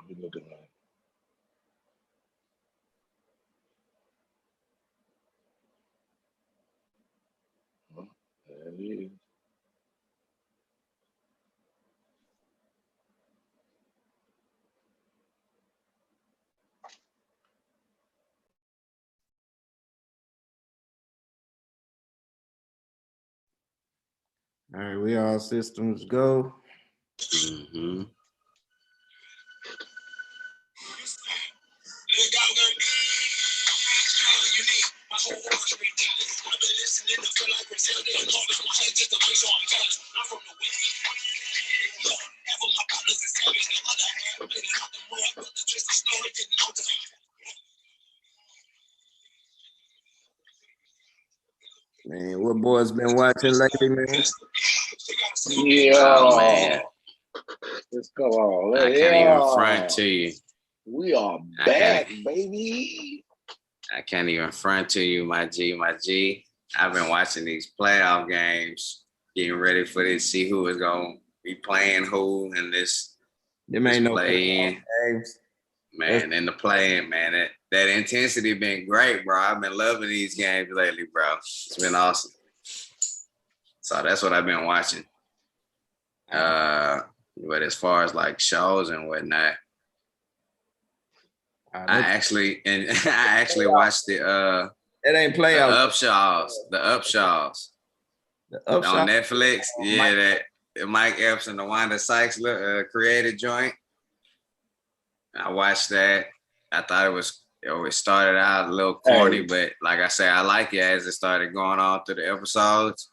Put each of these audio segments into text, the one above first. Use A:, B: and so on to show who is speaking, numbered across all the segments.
A: be looking like. There it is.
B: All right, we all systems go.
C: Mm-hmm.
B: Man, what boys been watching lately, man?
A: Yeah.
C: Oh man,
A: Let's come on.
C: I can't even front to you.
A: We are back, baby.
C: I can't even front to you, my G, my G. I've been watching these playoff games, getting ready for this, see who is gonna be playing who in this.
B: There ain't no
C: play-in
B: games.
C: Man, in the play-in, man. That intensity been great, bro. I've been loving these games lately, bro. It's been awesome. So that's what I've been watching. But as far as like shows and whatnot, I actually watched the
B: it ain't playoff.
C: The Upshaws. On Netflix. Yeah, that Mike Epps and the Wanda Sykes created joint. I watched that. I thought it started out a little corny, but like I say, I like it as it started going on through the episodes.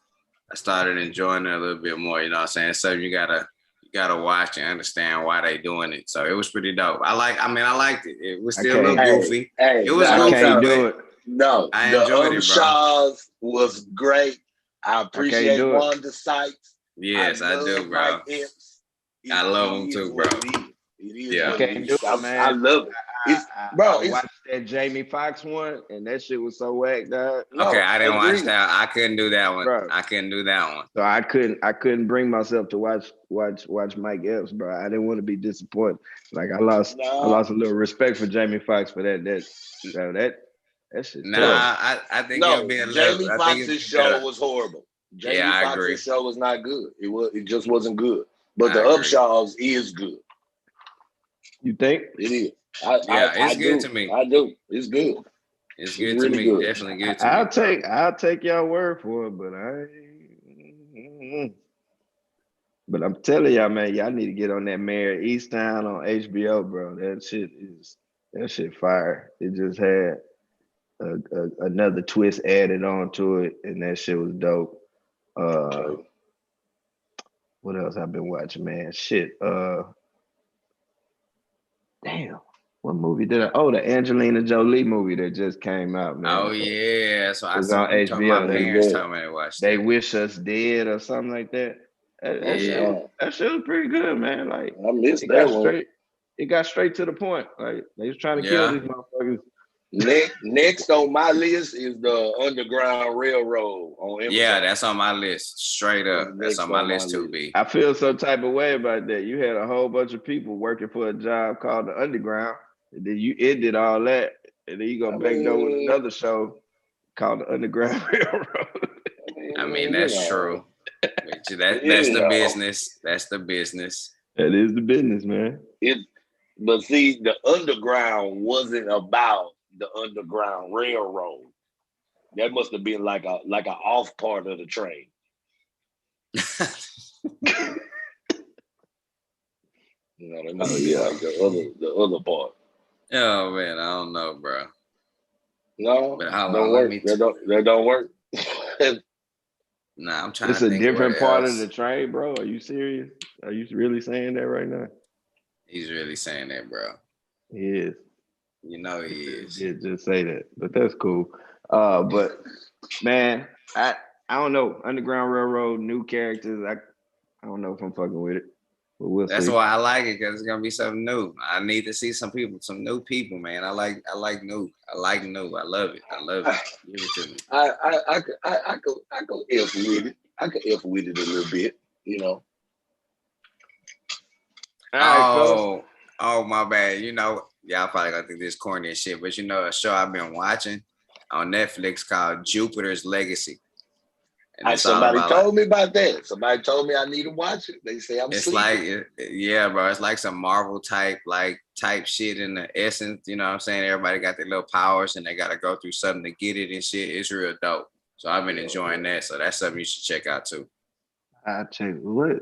C: I started enjoying it a little bit more. You know what I'm saying? So you gotta watch and understand why they doing it. So it was pretty dope. I liked it. It was still a little goofy. It was goofy.
A: No,
C: I enjoyed it, bro.
A: Upshaws was great. I appreciate Wanda Sykes.
C: Yes, I do, bro. I love him too, bro.
B: Yeah, I can't do it, man.
A: I love it.
B: I watched that Jamie Foxx one, and that shit was so whack, dog.
C: Okay, I didn't watch that. I couldn't do that one. Bro. I couldn't do that one.
B: So I couldn't bring myself to watch Mike Epps, bro. I didn't want to be disappointed. Like I lost a little respect for Jamie Foxx for that shit.
C: I think it'll be a little.
A: Jamie Foxx's show was horrible. Jamie Foxx's show was not good. It just wasn't good. But the Upshaws is good.
B: You think?
A: It is.
C: It's good to me.
A: I do. It's good.
C: It's good to me. Good. Definitely good to
B: me. I'll take y'all word for it, but I'm telling y'all, man, y'all need to get on that Mayor Easttown on HBO, bro. That shit fire. It just had another twist added onto it, and that shit was dope. What else I've been watching, man? Shit. Damn. What movie did I? Oh, the Angelina Jolie movie that just came out, man.
C: Oh yeah, so I saw on HBO. My parents told me to watch
B: They Wish Us Dead or something like that. That shit was pretty good, man. Like
A: I missed that one.
B: It got straight to the point. Like they was trying to kill these motherfuckers.
A: Next on my list is the Underground Railroad on Ymca.
C: Yeah, that's on my list. Straight up. That's on my list too, B.
B: I feel some type of way about that. You had a whole bunch of people working for a job called the Underground. And then you ended all that. And then you go back door with another show called the Underground Railroad.
C: I mean, that's true. That's the business. That's the business.
B: That is the business, man.
A: But see, the Underground wasn't about the Underground Railroad. That must have been like a off part of the train. That must be like the other part.
C: Oh man, I don't know, bro.
A: No, but don't work. That don't work.
C: Nah, I'm trying.
B: It's
C: to
B: a
C: think
B: different part of the train, bro. Are you serious? Are you really saying that right now?
C: He's really saying that, bro.
B: He is.
C: You know he is.
B: Yeah, just say that. But that's cool. But man, I don't know. Underground Railroad, new characters. I don't know if I'm fucking with it. But we'll
C: That's
B: see.
C: why I like it, because it's gonna be something new. I need to see some new people, man. I like new. I like new. I love it. Give it to me.
A: I could F with it. I could F with it a little bit, you know.
B: All right,
C: Oh, my bad. You know, y'all probably gonna think this corny and shit, but you know, a show I've been watching on Netflix called Jupiter's Legacy. And it's all
A: Somebody
C: about like,
A: told me about that. Somebody told me I need to watch it. They say I'm
C: it's
A: sleeping.
C: like, yeah, bro, it's like some Marvel type shit in the essence. You know what I'm saying? Everybody got their little powers and they got to go through something to get it and shit. It's real dope. So I've been enjoying that. So that's something you should check out too.
B: I check what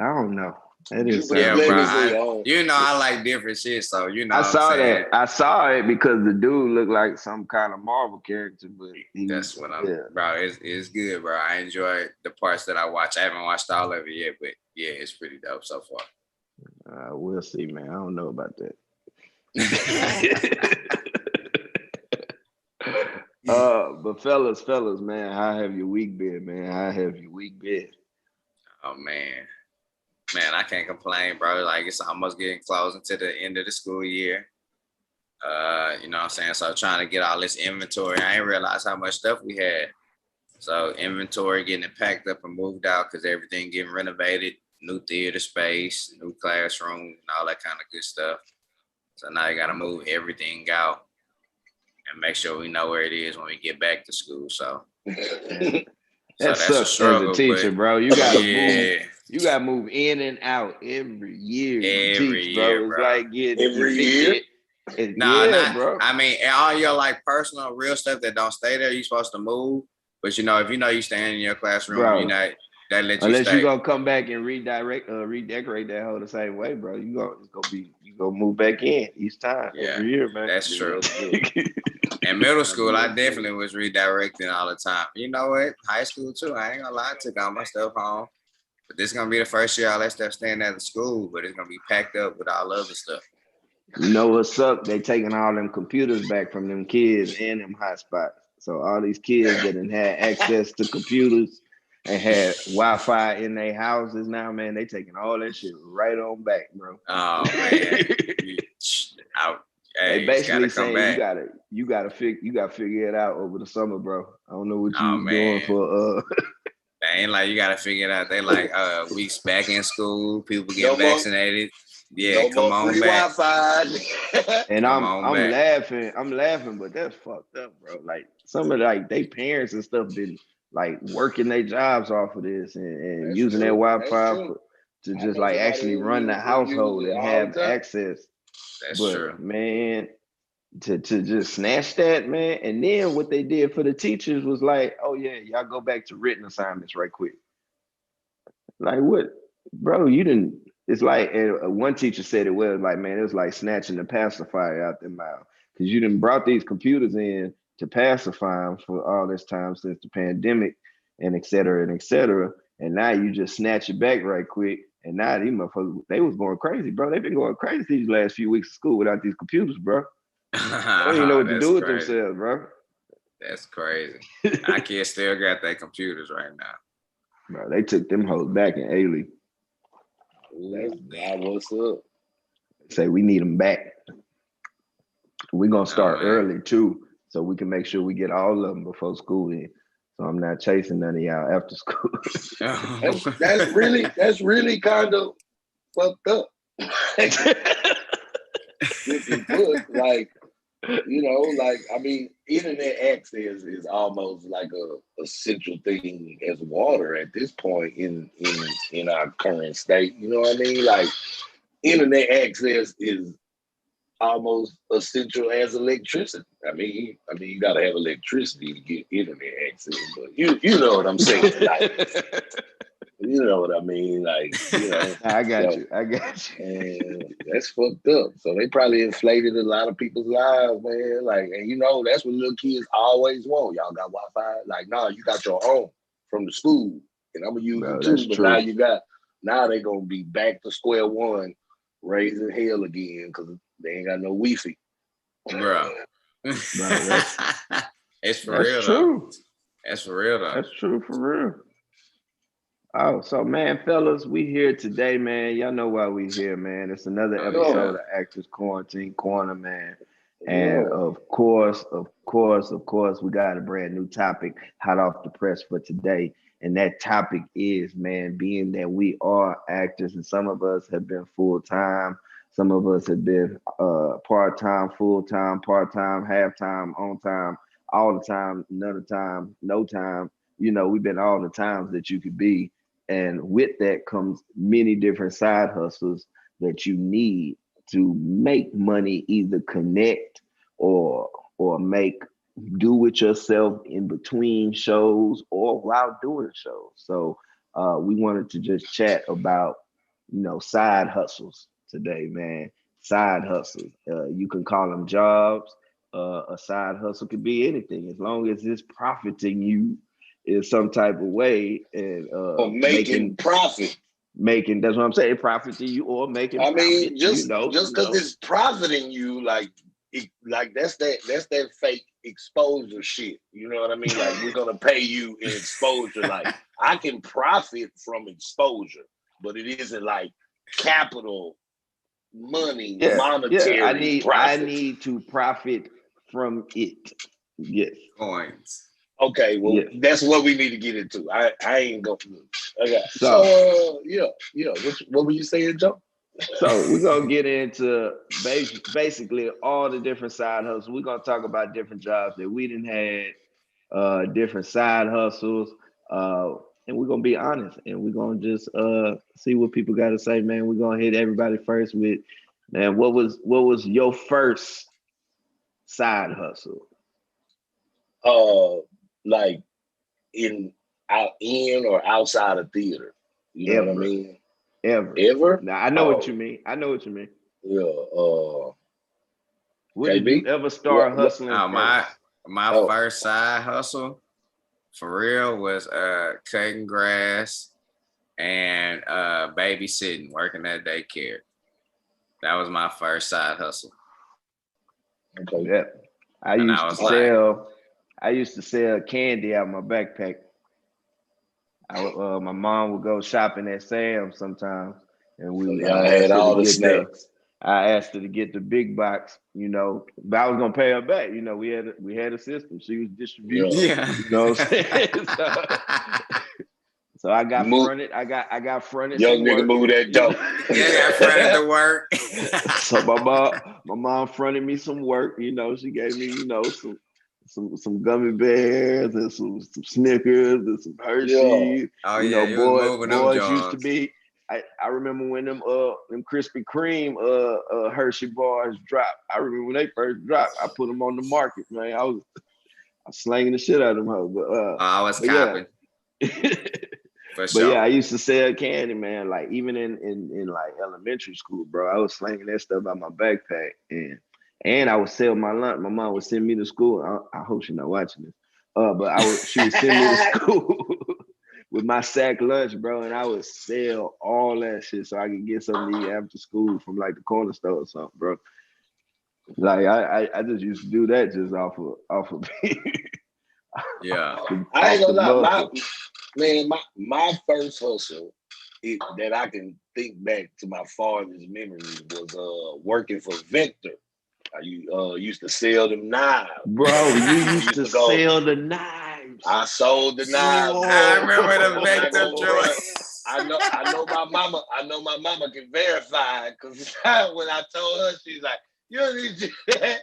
B: I don't know. That is
A: Jupiter's
C: Yeah, bro.
A: Legacy on.
C: I like different shit. So you know
B: I
C: what I'm
B: saw
C: saying?
B: that. I saw it because the dude looked like some kind of Marvel character, but
C: That's what bro. It's good, bro. I enjoy the parts that I watch. I haven't watched all of it yet, but yeah, it's pretty dope so far.
B: We'll see, man. I don't know about that. But fellas, man, how have your week been, man? How have your week been?
C: Oh man, I can't complain, bro. Like it's almost getting close into the end of the school year. You know what I'm saying? So trying to get all this inventory. I didn't realize how much stuff we had. So inventory getting it packed up and moved out because everything getting renovated, new theater space, new classroom, and all that kind of good stuff. So now you gotta move everything out and make sure we know where it is when we get back to school. So
B: that sucks a struggle, as a teacher, bro. You gotta move. You gotta move in and out every year.
C: Every year,
B: bro. It's like getting
A: every year.
C: Bro. I mean, all your like personal, real stuff that don't stay there, you're supposed to move. But you know, if you know you staying in your classroom, bro, you know that let you
B: unless
C: stay.
B: You gonna come back and redecorate that hole the same way, bro. You gonna move back in each time every year, man.
C: That's true. In middle school, I definitely was redirecting all the time. You know what? High school too. I ain't gonna lie, I took all my stuff home. But this is gonna be the first year all that stuff staying at the school, but it's gonna be packed up with all the other stuff.
B: You know what's up? They taking all them computers back from them kids and them hotspots. So all these kids that didn't have access to computers and had Wi-Fi in their houses now, man, they taking all that shit right on back, bro.
C: Oh man.
B: They basically saying you gotta figure it out over the summer, bro. I don't know what you doing for
C: They ain't like you gotta figure it out. They like weeks back in school, people getting vaccinated. Yeah, come on back.
A: Wi-Fi.
B: And I'm laughing, but that's fucked up, bro. Like some of like they parents and stuff been like working their jobs off of this and using their Wi-Fi to just like actually run the household and have access.
C: That's true,
B: man. To just snatch that, man. And then what they did for the teachers was like, oh yeah, y'all go back to written assignments right quick. Like what, bro? You didn't. It's like one teacher said it was like, man, it was like snatching the pacifier out their mouth because you done brought these computers in to pacify them for all this time since the pandemic and et cetera and et cetera. And now you just snatch it back right quick. And now these motherfuckers, they was going crazy, bro. They've been going crazy these last few weeks of school without these computers, bro. They don't even know what to do with themselves, bro.
C: That's crazy. Our kids still got their computers right now.
B: Bro, they took them hoes back in A-League.
A: That's what's up.
B: Say we need them back. We're gonna start early too, so we can make sure we get all of them before school in. So I'm not chasing none of y'all after school.
A: that's really kind of fucked up. If you put like, you know, like I mean, internet access is almost like a central thing as water at this point in our current state. You know what I mean? Like internet access is almost essential as electricity. I mean, you gotta have electricity to get internet access, but you know what I'm saying. Like, you know what I mean? Like, you know.
B: I got you.
A: And that's fucked up. So they probably inflated a lot of people's lives, man. Like, and you know, that's what little kids always want. Y'all got Wi-Fi? Like, no, you got your own from the school. And I'm gonna use it too. But true. Now they gonna be back to square one, raising hell again because they ain't got no Wi-Fi.
C: Bro. It's for real
B: true.
C: Though. That's for real though.
B: That's true for real. Oh, so man, fellas, we here today, man. Y'all know why we here, man. It's another episode of Actors Quarantine Corner, man. And of course, we got a brand new topic hot off the press for today. And that topic is, man, being that we are actors and some of us have been full-time Some of us have been part-time, full-time, part-time, half-time, on time, all the time, none of the time, no time. We've been all the times that you could be. And with that comes many different side hustles that you need to make money, either connect or do it yourself in between shows or while doing shows. So we wanted to just chat about, side hustles today, man. Side hustles. You can call them jobs. A side hustle could be anything as long as it's profiting you in some type of way and
A: making profit.
B: That's what I'm saying, profiting you or making profit,
A: just because it's profiting you, like that's that fake exposure shit. You know what I mean? Like, we're gonna pay you in exposure. Like, I can profit from exposure, but it isn't like capital money, monetary.
B: Yeah, I need to profit from it. Yes.
C: Coins.
A: Okay, well, that's what we need to get into. I ain't going to. Okay. So what were you saying, Joe?
B: So we're going to get into basically all the different side hustles. We're going to talk about different jobs that we didn't had, different side hustles, and we're going to be honest, and we're going to just see what people got to say, man. We're going to hit everybody first with, man, what was your first side hustle?
A: Like in or outside of theater. You know what I mean? Ever?
B: Now, I know what you mean.
A: Yeah.
B: What did you ever start hustling?
C: My first side hustle for real was cutting grass and babysitting, working at daycare. That was my first side hustle.
B: Okay. Yeah. I used to sell candy out of my backpack. My mom would go shopping at Sam's sometimes, and
A: I had all the snacks.
B: I asked her to get the big box, but I was gonna pay her back. We had a system. She was distributing.
C: Yeah.
B: You know what I'm saying? So I got fronted. I got fronted.
A: Young nigga move that dope.
C: Yeah, got fronted to work.
B: So my mom fronted me some work. She gave me, some gummy bears and some Snickers and some Hershey's.
C: Oh yeah,
B: boys used to be. I remember when them Krispy Kreme Hershey bars dropped. I remember when they first dropped. I put them on the market, man. I was slanging the shit out of them hoes.
C: I was copping.
B: For sure. But yeah, I used to sell candy, man. Like, even in like elementary school, bro, I was slanging that stuff out my backpack, and I would sell my lunch. My mom would send me to school. I hope she's not watching this. But she would send me to school with my sack lunch, bro, and I would sell all that shit so I could get something to eat after school from like the corner store or something, bro. Like, I just used to do that just off of
C: yeah.
A: I ain't gonna lie, my first hustle that I can think back to my father's memories was working for Vector. I used to sell them knives.
B: Bro, you used to sell the knives.
A: I sold the knives.
C: Whoa. I remember the Vector joint.
A: I know my mama. I know my mama can verify, because when I told her, she's like, "You don't need to do that."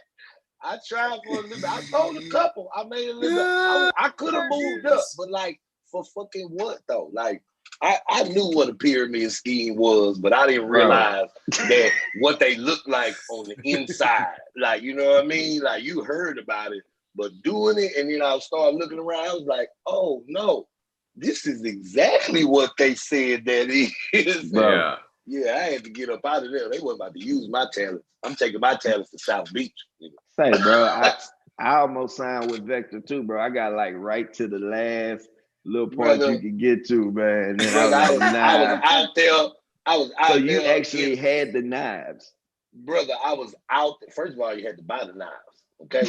A: I tried for a little bit. I sold a couple. I made a little bit. I could have moved up, but like, for fucking what though? Like, I knew what a pyramid scheme was, but I didn't realize that what they look like on the inside. Like, you know what I mean? Like, you heard about it, but doing it, and I started looking around, I was like, oh no, this is exactly what they said that is.
C: Yeah.
A: Yeah, I had to get up out of there. They wasn't about to use my talents. I'm taking my talents to South Beach.
B: Say, bro, I almost signed with Vector too, bro. I got like right to the last little part you could get to, man. And then I was out there. So you actually had the knives,
A: brother. I was out. First of all, you had to buy the knives. Okay,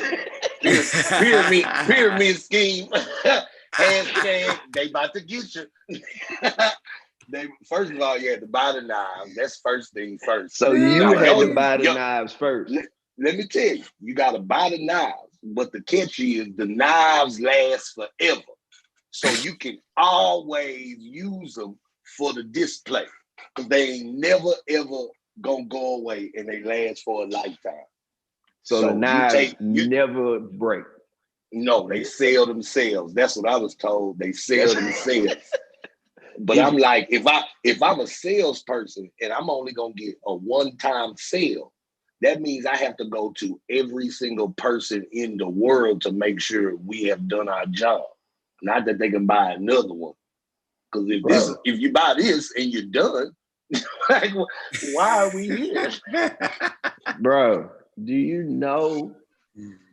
A: pyramid scheme. Hashtag they about to get you. First of all, you had to buy the knives. That's first thing first.
B: So you had to buy the knives first.
A: Let me tell you, you got to buy the knives. But the catch is the knives last forever. So you can always use them for the display. Because they ain't never, ever gonna go away and they last for a lifetime.
B: So the knives never break.
A: No, they sell themselves. That's what I was told. They sell themselves. But I'm like, if I'm a salesperson and I'm only gonna get a one-time sale, that means I have to go to every single person in the world to make sure we have done our job. Not that they can buy another one. Because if you buy this and you're done, like, why are we here?
B: Bro, do you know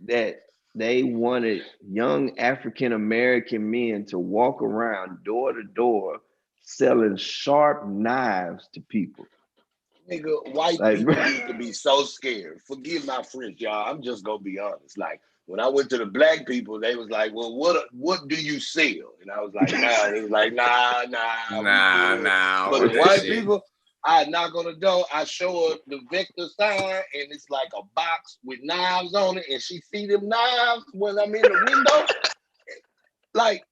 B: that they wanted young African American men to walk around door to door selling sharp knives to people?
A: Nigga, white people used to be so scared. Forgive my French, y'all. I'm just gonna be honest. Like when I went to the black people, they was like, "Well, what do you sell?" And I was like, "Nah." They was like, "Nah." But the white people, I knock on the door, I show her the vector sign, and it's like a box with knives on it, and she see them knives when I'm in the window. Like,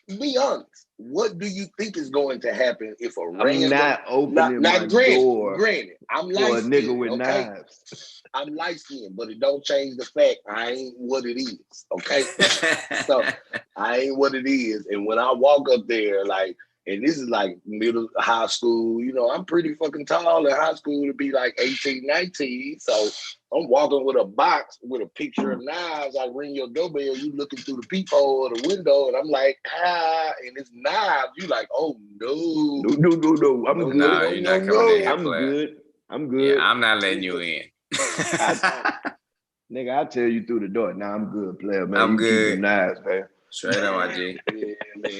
A: be honest. What do you think is going to happen if a random?
B: I'm not opening my door.
A: Granted, I'm light
B: for a nigga with knives.
A: I'm light skinned, but it don't change the fact I ain't what it is. Okay, so I ain't what it is. And when I walk up there, like, and this is like middle high school, you know, I'm pretty fucking tall in high school to be like 18, 19. So I'm walking with a box with a picture of knives. I ring your doorbell, you looking through the peephole of the window, and I'm like, and it's knives. You like, oh no.
B: I'm good.
C: No, you're not coming in here.
B: I'm good.
C: Yeah, I'm not letting you in.
B: Nigga, I'll tell you through the door. Nah, I'm good, player, man.
C: I'm good.
B: Keep them knives, man.
C: Straight up, my G.
A: Yeah, man.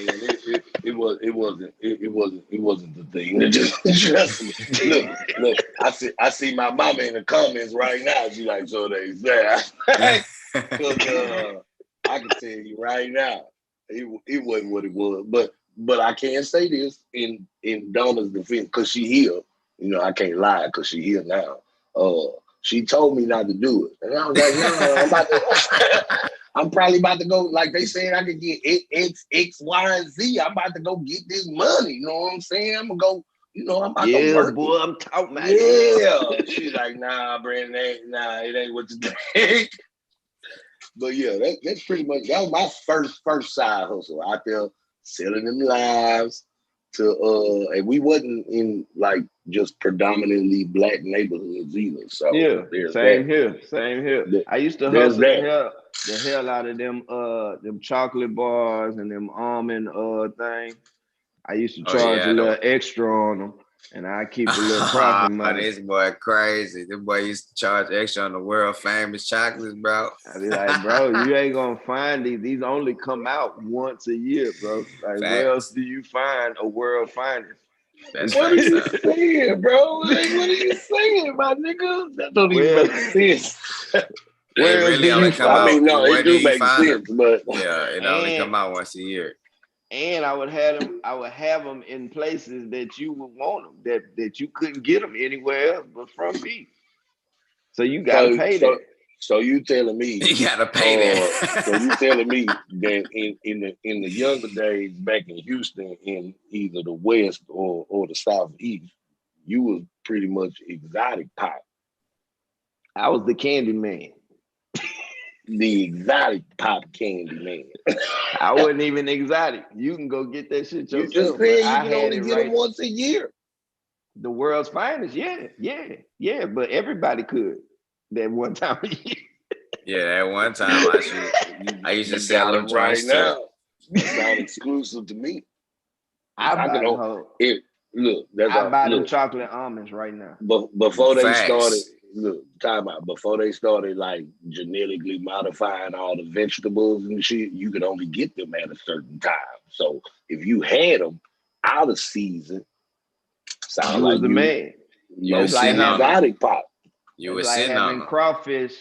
A: It wasn't the thing. Just look. I see my mama in the comments right now. She like, so they say. I can tell you right now, it wasn't what it was. But I can say this in Donna's defense, because she here. You know, I can't lie because she here now. She told me not to do it, and I was like, no, I'm about to. I'm probably about to go, like they said, I could get X, Y, and Z. I'm about to go get this money. You know what I'm saying? I'm gonna go, you know, I'm about to work.
B: Boy, I'm talking about
A: it. She's like, nah, Brandon, it ain't what you think. But yeah, that's pretty much, that was my first side hustle out there selling them lives to and we wasn't in like just predominantly black neighborhoods either. So
B: yeah, same here. I used to hustle the hell out of them chocolate bars and them almond thing. I used to charge a little extra on them, and I keep a little profit money.
C: This boy crazy. This boy used to charge extra on the world famous chocolates, bro.
B: I be like, bro, you ain't gonna find these. These only come out once a year, bro. Like, where else do you find a world finest?
C: That's
A: what are you saying, bro? Like, what are you saying, my nigga? That don't even make sense.
C: It really only come out.
A: I mean, no, it do make sense, but
C: yeah, it only come out once a year.
B: And I would have them in places that you would want them, that you couldn't get them anywhere else but from me. So you gotta pay that.
A: So you telling me
C: you gotta pay that.
A: So you telling me that in the younger days back in Houston, in either the West or the Southeast, you was pretty much exotic pop.
B: I was the candy man.
A: The exotic pop candy man.
B: I wasn't even exotic. You can go get that shit yourself.
A: You just said you can only get them once a year.
B: The world's finest, yeah. But everybody could that one time a year.
C: Yeah, that one time I used to sell them right now.
A: It's not exclusive to me.
B: I buy them chocolate almonds right now.
A: But before they started. Look, time out. Before they started like genetically modifying all the vegetables and shit, you could only get them at a certain time. So if you had them out of season, sound like
B: the man.
C: You was like
A: exotic pop.
C: You was
B: like
C: sitting
B: having
C: on
B: crawfish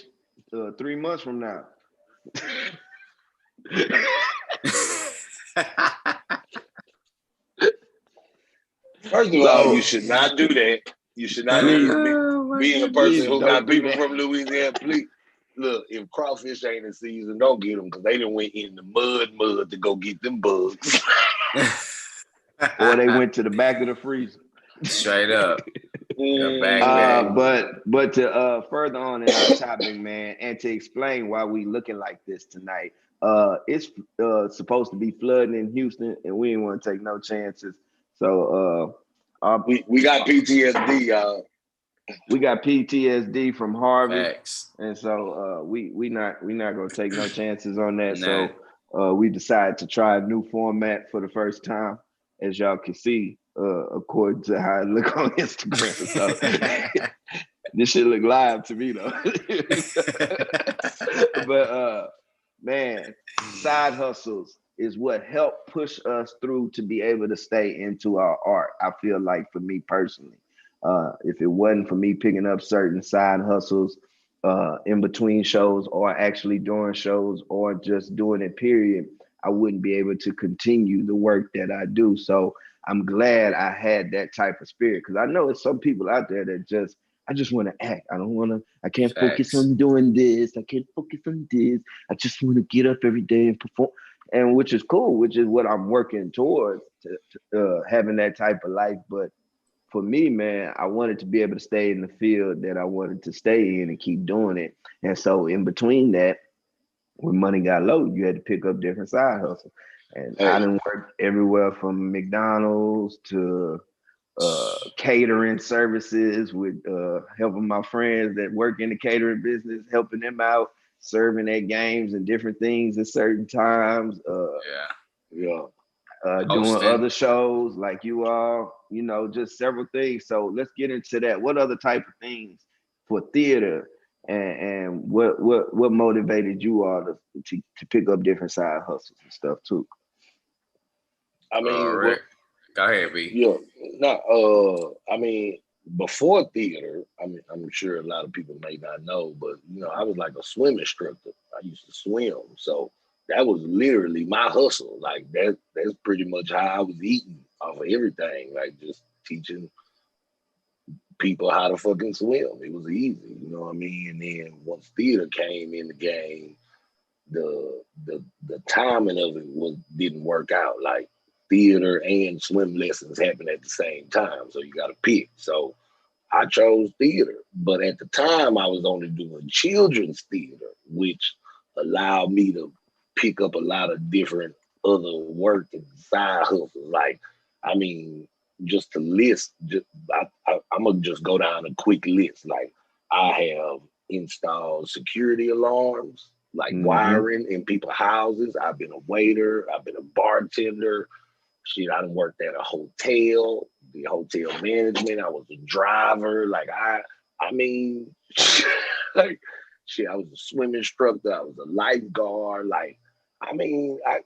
B: 3 months from now.
A: First of all, you should not do that. You should not being a person who got people from Louisiana. Please, look, if crawfish ain't in season, don't get them because they done went in the mud to go get them bugs.
B: Or they went to the back of the freezer.
C: Straight up. back.
B: But to further on in our topic, man, and to explain why we looking like this tonight, it's supposed to be flooding in Houston, and we didn't want to take no chances. So
A: we got PTSD, y'all.
B: We got PTSD from Harvey,
C: Facts.
B: and so we not gonna take no chances on that.
C: Nah.
B: So we decided to try a new format for the first time, as y'all can see, according to how it look on Instagram. So this shit look live to me though. But man, side hustles is what helped push us through to be able to stay into our art. I feel like for me personally. If it wasn't for me picking up certain side hustles in between shows or actually during shows or just doing it, period, I wouldn't be able to continue the work that I do. So I'm glad I had that type of spirit because I know it's some people out there that I just want to act. I can't focus on doing this. I can't focus on this. I just want to get up every day and perform. And which is cool, which is what I'm working towards to having that type of life. But for me, man, I wanted to be able to stay in the field that I wanted to stay in and keep doing it. And so in between that, when money got low, you had to pick up different side hustles. And I done worked everywhere from McDonald's to catering services with helping my friends that work in the catering business, helping them out, serving at games and different things at certain times. Doing other shows like you all, just several things. So let's get into that. What other type of things for theater and what motivated you all to pick up different side hustles and stuff too?
A: I mean,
C: go ahead, B.
A: Yeah, I mean, before theater, I mean, I'm sure a lot of people may not know, but I was like a swim instructor. I used to swim, so that was literally my hustle. Like that's pretty much how I was eating off of everything. Like just teaching people how to fucking swim. It was easy, you know what I mean? And then once theater came in the game, the timing of it didn't work out. Like theater and swim lessons happened at the same time, so you got to pick. So I chose theater, but at the time I was only doing children's theater, which allowed me to pick up a lot of different other work and side hustles. Like, I mean, just to list, I'm gonna just go down a quick list. Like, I have installed security alarms, like wiring in people's houses. I've been a waiter. I've been a bartender. Shit, I done worked at a hotel, the hotel management. I was a driver. Like I mean, like shit, I was a swim instructor. I was a lifeguard. Like, I mean, I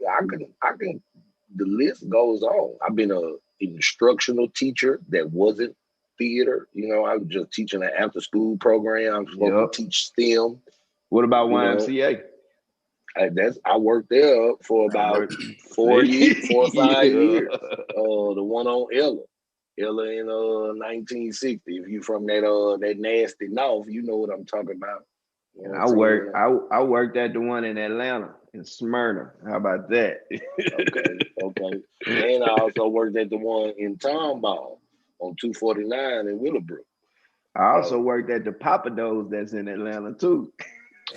A: can. The list goes on. I've been an instructional teacher that wasn't theater. I was just teaching an after-school program. I was supposed to teach STEM.
B: What about YMCA?
A: I worked there for about 4 or 5 years. The one on Ella in 1960. If you from that nasty north, you know what I'm talking about.
B: I worked at the one in Atlanta, in Smyrna. How about that?
A: Okay. And I also worked at the one in Tomball on 249 in Willowbrook.
B: I also worked at the Papados that's in Atlanta too.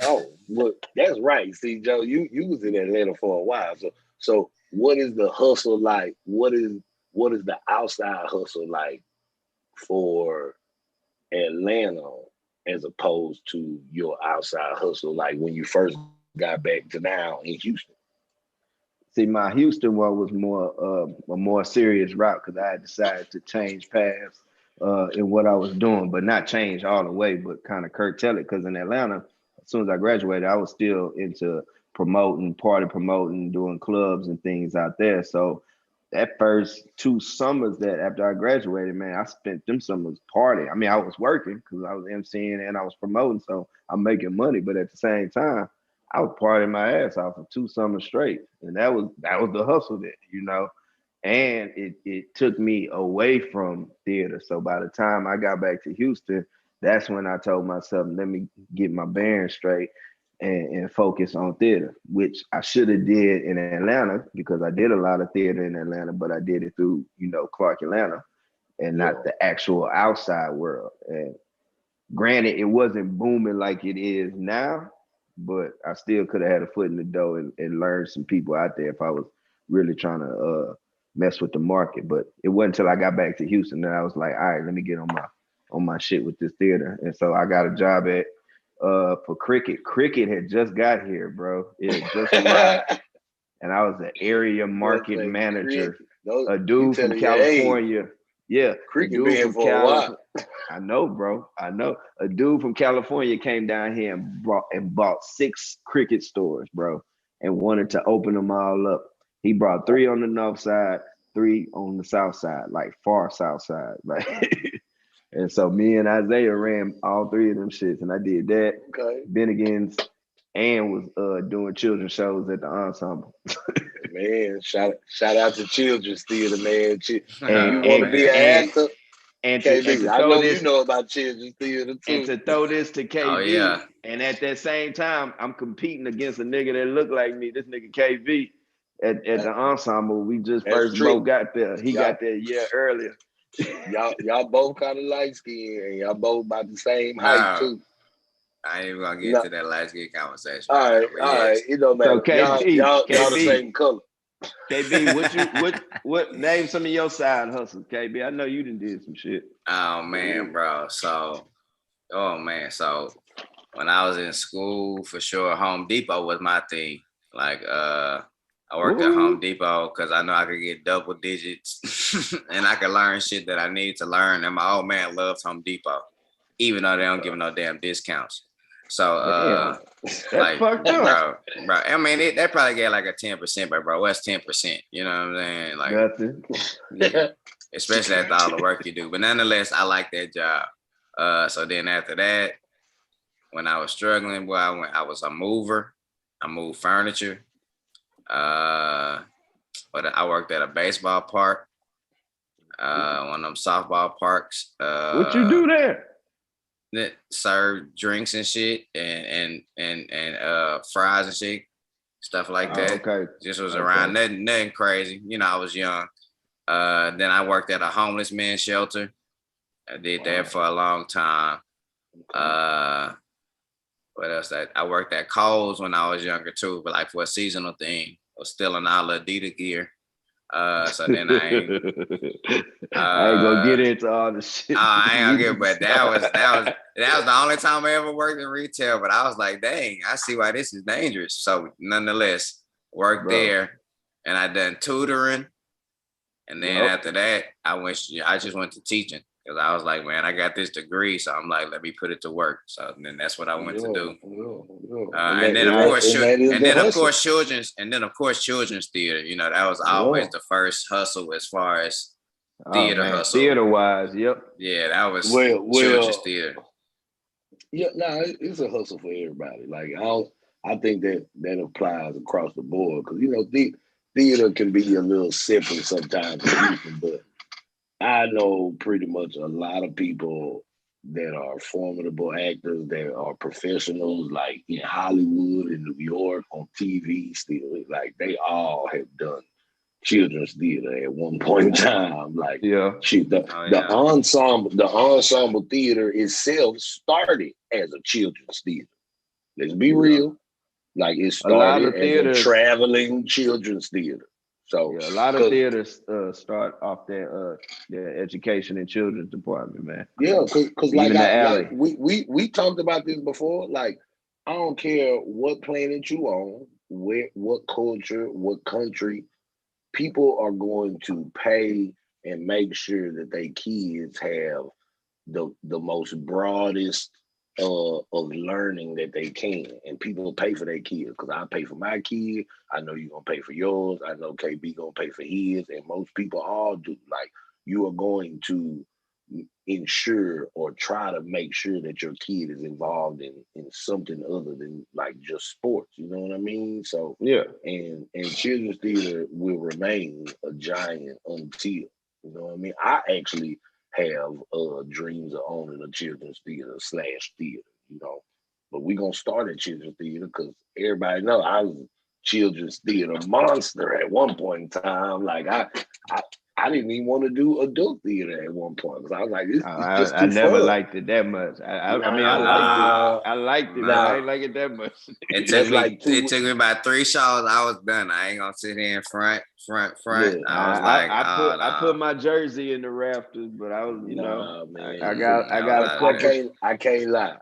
A: Oh, well, that's right. See, Joe, you was in Atlanta for a while. So what is the hustle like? What is the outside hustle like for Atlanta as opposed to your outside hustle, like when you first got back to now in Houston?
B: See, my Houston one was a more serious route because I had decided to change paths in what I was doing, but not change all the way, but kind of curtail it. Because in Atlanta, as soon as I graduated, I was still into party promoting, doing clubs and things out there. So that first 2 summers that after I graduated, man, I spent them summers partying. I mean, I was working because I was MCing and I was promoting, so I'm making money. But at the same time, I was partying my ass off for 2 summers straight, and that was the hustle there, And it took me away from theater. So by the time I got back to Houston, that's when I told myself, let me get my bearings straight and focus on theater, which I should have did in Atlanta because I did a lot of theater in Atlanta, but I did it through, Clark Atlanta. and not the actual outside world. And granted, it wasn't booming like it is now, but I still could have had a foot in the door and learned some people out there if I was really trying to mess with the market. But it wasn't until I got back to Houston that I was like, all right, let me get on my shit with this theater. And so I got a job at for Cricket. Cricket had just got here, bro. It had just arrived. And I was the area market manager. A dude from California. Yeah.
A: Cricket been here for a while.
B: I know, bro. I know. A dude from California came down here and bought 6 Cricket stores, bro, and wanted to open them all up. He brought 3 on the north side, 3 on the south side, like far south side. Like, and so me and Isaiah ran all 3 of them shits, and I did that.
A: Okay.
B: Bennigan's and was doing children's shows at the ensemble.
A: Man, shout out to children's theater, man. And you want to be an actor? And KB, I know you know about children's theater too.
B: And to throw this to KB,
C: oh, yeah.
B: And at that same time, I'm competing against a nigga that looked like me. This nigga KB at the ensemble. We just first both got there. He got there a year earlier.
A: y'all both kind of light skinned, and y'all both about the same height too.
C: I ain't even gonna get to that light skin conversation.
A: All right. You know, man. So KB, y'all the same color.
B: KB, what name some of your side hustles, KB? I know you done did some shit.
C: Oh man, bro. So when I was in school, for sure, Home Depot was my thing. Like I worked at Home Depot because I know I could get double digits and I could learn shit that I need to learn. And my old man loves Home Depot, even though they don't give no damn discounts. So
B: that's fucked up.
C: Bro. I mean, they probably get like a 10%, but bro, what's 10%? You know what I'm saying? Like
B: nothing.
C: Yeah, especially after all the work you do. But nonetheless, I like that job. So then after that, when I was struggling, boy, I was a mover. I moved furniture. But I worked at a baseball park, one of them softball parks.
B: What you do there?
C: That served drinks and shit and fries and shit, stuff like that.
B: Okay.
C: Just was around nothing crazy. You know, I was young. Then I worked at a homeless men's shelter. I did that for a long time. What else? I worked at Kohl's when I was younger too, but like for a seasonal thing. I was still in all Adidas gear. So then I ain't
B: gonna get into all the shit.
C: I ain't gonna get, but that was the only time I ever worked in retail. But I was like, dang, I see why this is dangerous. So nonetheless, worked there, and I done tutoring, and then after that, I just went to teaching because I was like, man, I got this degree, so I'm like, let me put it to work. So then that's what I went to do. And then of course children's theater. You know, that was always the first hustle as far as theater hustle.
B: Theater wise, yep.
C: Yeah, that was children's theater.
A: Yeah, no, it's a hustle for everybody. Like I think that applies across the board because you know theater can be a little separate sometimes, but I know pretty much a lot of people that are formidable actors, that are professionals, like in Hollywood, in New York, on TV still. Like they all have done children's theater at one point in time. Like the ensemble theater itself started as a children's theater. Let's be real. Like it started as a traveling children's theater. So
B: a lot of theaters start off their education and children's department, man.
A: Yeah, because like we talked about this before. Like I don't care what planet you on, what culture, what country, people are going to pay and make sure that their kids have the most broadest of learning that they can, and people pay for their kids. Because I pay for my kid, I know you're gonna pay for yours. I know KB gonna pay for his, and most people all do. Like you are going to ensure or try to make sure that your kid is involved in something other than like just sports. You know what I mean? So and children's theater will remain a giant until, you know what I mean? I actually have dreams of owning a children's theater / theater, you know. But we're gonna start at children's theater because everybody know I was a children's theater monster at one point in time. Like I didn't even want to do adult theater at one point because I was like, it's just
B: I
A: too
B: never
A: fun.
B: liked it that much. I mean,
A: Nah,
B: I liked it, but I ain't like it that much.
C: It took me about 3 shows. I was done. I ain't gonna sit here in front.
A: Yeah.
C: I was like,
B: I put my jersey in the rafters, but I was,
A: man.
B: I got a couple.
A: I can't lie.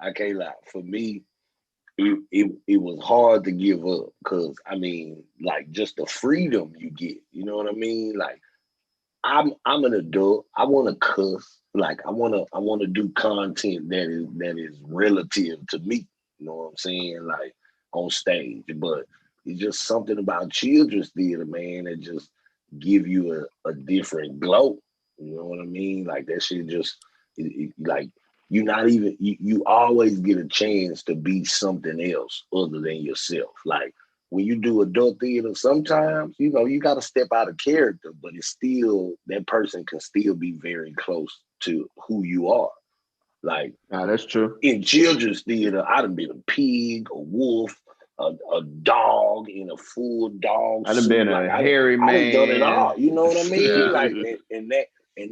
A: For me, it was hard to give up because I mean, like just the freedom you get. You know what I mean? Like I'm an adult. I want to cuss. Like I want to do content that is relative to me. You know what I'm saying? Like on stage, but it's just something about children's theater, man, that just give you a different glow. You know what I mean? Like that shit just like you're not even you always get a chance to be something else other than yourself. Like when you do adult theater, sometimes you got to step out of character, but it's still that person can still be very close to who you are. Like,
B: that's true.
A: In children's theater, I'd have been a pig, a wolf, a dog in a full dog
B: I'd have
A: suit.
B: been a hairy man.
A: I've done it all. You know what I mean?
C: Yeah.
A: Like, and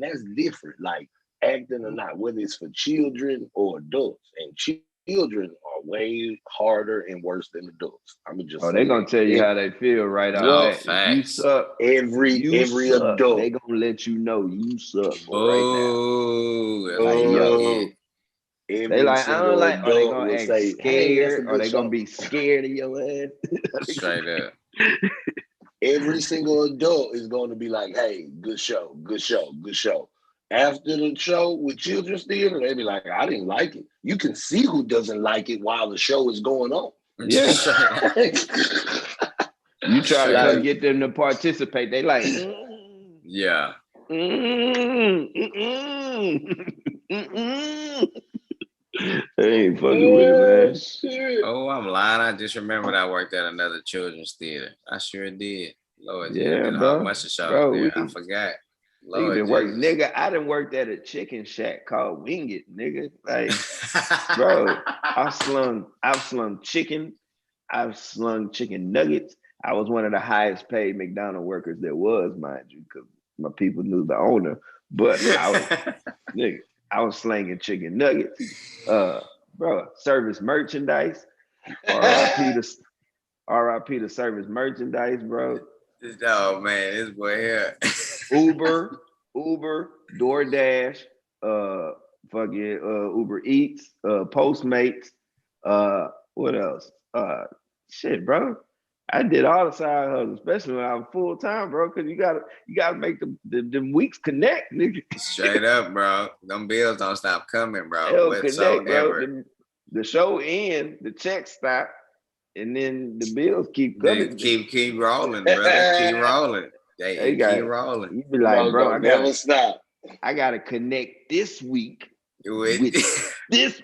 A: that's different. Like acting or not, whether it's for children or adults, and children are way harder and worse than adults. I'm just
B: they're gonna tell you how they feel right off that. You suck.
A: Every
B: suck.
A: adult.
B: They gonna let you know you suck
C: right now.
B: Like yo. They like, I don't like, are they gonna act
A: say,
B: scared?
A: Hey,
B: are they gonna be scared of your ass?
C: Straight up.
A: Every single adult is going to be like, hey, good show. After the show with children's theater, they be like, I didn't like it. You can see who doesn't like it while the show is going on.
B: Yeah. You try to come get them to participate. They like,
C: yeah.
B: They ain't fucking with it, man.
A: Shit.
C: Oh, I'm lying. I just remembered I worked at another children's theater. I sure did. Lord,
B: yeah,
C: did
B: bro.
C: A bunch of shows there. I forgot. Lord,
B: nigga. I done worked at a chicken shack called Wing It, nigga. Like, bro, I've slung chicken. I've slung chicken nuggets. I was one of the highest paid McDonald's workers there was, mind you, because my people knew the owner. But I was slanging chicken nuggets. Bro, service merchandise. RIP to service merchandise, bro.
C: Oh man, this boy here.
B: Uber, DoorDash, Uber Eats, Postmates, what else? Shit, bro. I did all the side hustles, especially when I was full time, bro. Because you gotta make the weeks connect, nigga.
C: Straight up, bro. Them bills don't stop coming, bro.
B: They'll connect, bro. The show ends, the checks stop, and then the bills keep coming.
C: Keep rolling, brother. Keep rolling. They keep rolling.
B: You be like, bro, I
A: never stop.
B: I gotta connect this week with this.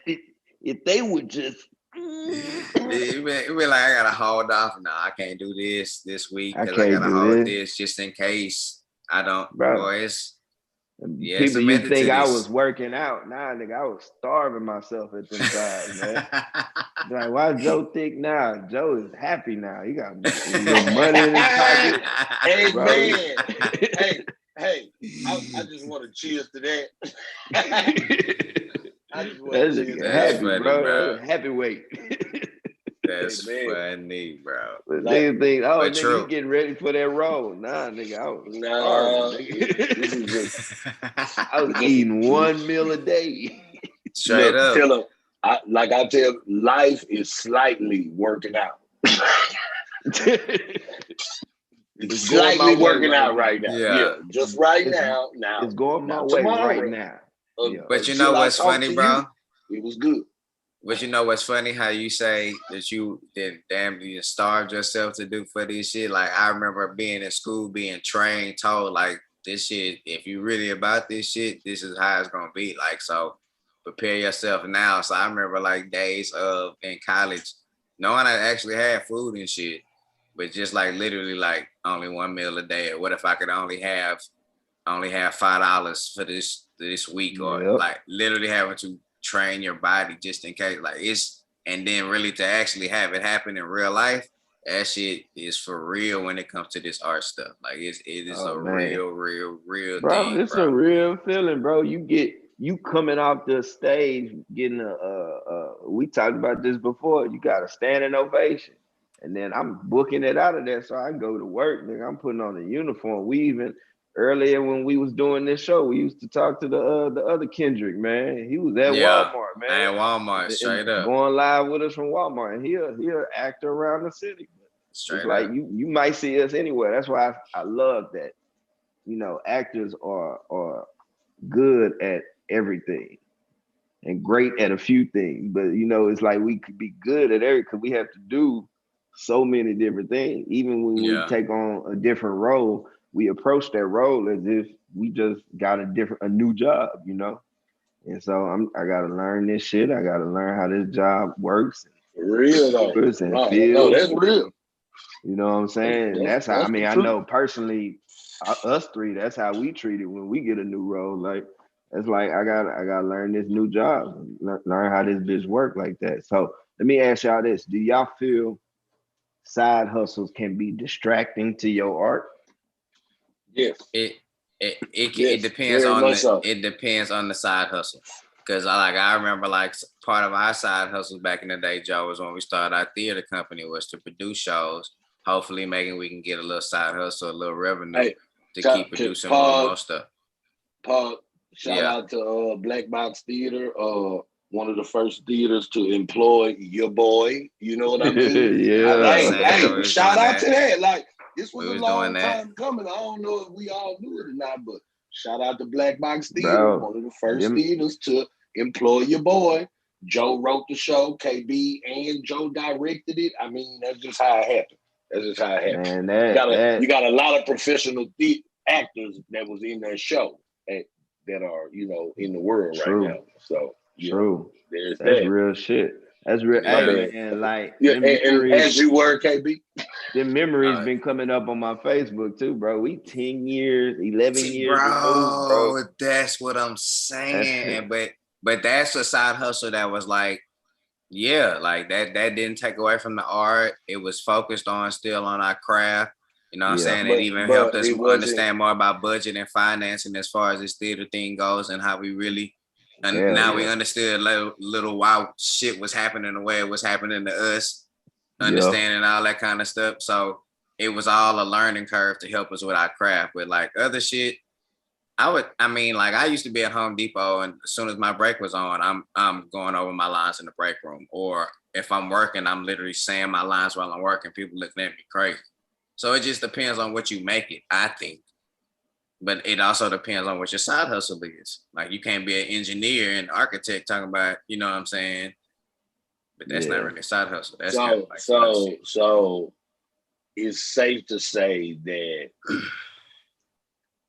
B: If they would just.
C: It be like I gotta hold off. No, I can't do this week because I gotta hold this just in case I don't.
B: Bro,
C: boys. Yeah,
B: people you think I was working out. Nah, nigga, I was starving myself at them times, man. Like, why Joe thick now? Joe is happy now. He got money in his pocket.
A: Hey, bro. Man. hey, I just want to cheers to that. I just want to cheers to that.
B: Happy, bro. Happy weight.
C: That's funny, bro.
B: But niggas think, nigga, you getting ready for that role. Nah, nigga, I was starving, nigga. I was eating 1 meal a day.
C: Straight up.
A: Tell them, I tell, life is slightly working out. It's slightly working out right now. Yeah. Just right now. Now
B: it's going my way right now.
C: But you know what's funny, bro?
A: It was good.
C: But you know what's funny? How you say that you starved yourself to do for this shit. Like I remember being in school, being trained, told like this shit. If you really about this shit, this is how it's gonna be. Like so, prepare yourself now. So I remember like days of in college, knowing I actually had food and shit, but just like literally like only 1 meal a day. Or what if I could only have $5 for this week, or like literally having to train your body just in case, like it's, and then really to actually have it happen in real life, that shit is for real when it comes to this art stuff. Like it is a
B: man.
C: real
B: Bro,
C: thing,
B: it's
C: bro.
B: a real feeling, bro. You coming off the stage, getting we talked about this before. You got a standing ovation, and then I'm booking it out of there, so I go to work. Nigga, I'm putting on a uniform. We even earlier when we was doing this show, we used to talk to the other Kendrick, man. He was at Walmart, man.
C: At Walmart, straight up,
B: going live with us from Walmart, and he'll actor around the city.
C: Straight
B: it's like
C: up.
B: you might see us anywhere. That's why I love that. You know, actors are good at everything and great at a few things. But you know, it's like we could be good at everything because we have to do so many different things. Even when we take on a different role, we approach that role as if we just got a new job, you know. And so I gotta learn this shit. I gotta learn how this job works.
A: Real though.
B: And
A: no,
B: feels.
A: That's real.
B: You know what I'm saying? That's how. I mean, I know personally, us three. That's how we treat it when we get a new role. Like it's like I gotta learn this new job, learn how this bitch work like that. So let me ask y'all this: do y'all feel side hustles can be distracting to your art?
A: Yes.
C: It depends on it depends on the side hustle. Because I remember like part of our side hustles back in the day, Joe, was when we started our theater company was to produce shows. Hopefully, we can get a little side hustle, a little revenue to keep producing more stuff.
A: Shout out to Black Box Theater, one of the first theaters to employ your boy. You know what I mean?
B: Yeah.
A: Shout out to that. Like this was a long time coming. I don't know if we all knew it or not, but shout out to Black Box Theater, one of the first theaters to employ your boy. Joe wrote the show, KB and Joe directed it. I mean, that's just how it happened. Man, you got a lot of professional actors that was in that show that are, you know, in the world right now. So there's
B: that's real shit. That's real. And like,
A: and as you were, KB,
B: the memories been coming up on my Facebook too, bro. We 10 years, 11 years removed, bro.
C: That's what I'm saying. But that's a side hustle that was like, like that didn't take away from the art. It was focused on still on our craft. You know what I'm saying? It even helped us understand more about budget and financing as far as this theater thing goes and how we really we understood little why shit was happening the way it was happening to us, understanding all that kind of stuff. So it was all a learning curve to help us with our craft. But like other shit, I used to be at Home Depot, and as soon as my break was on, I'm going over my lines in the break room. Or if I'm working, I'm literally saying my lines while I'm working. People looking at me crazy. So it just depends on what you make it, I think. But it also depends on what your side hustle is. Like you can't be an engineer and architect talking about, you know what I'm saying? But that's not really a side hustle. That's
A: so it's safe to say that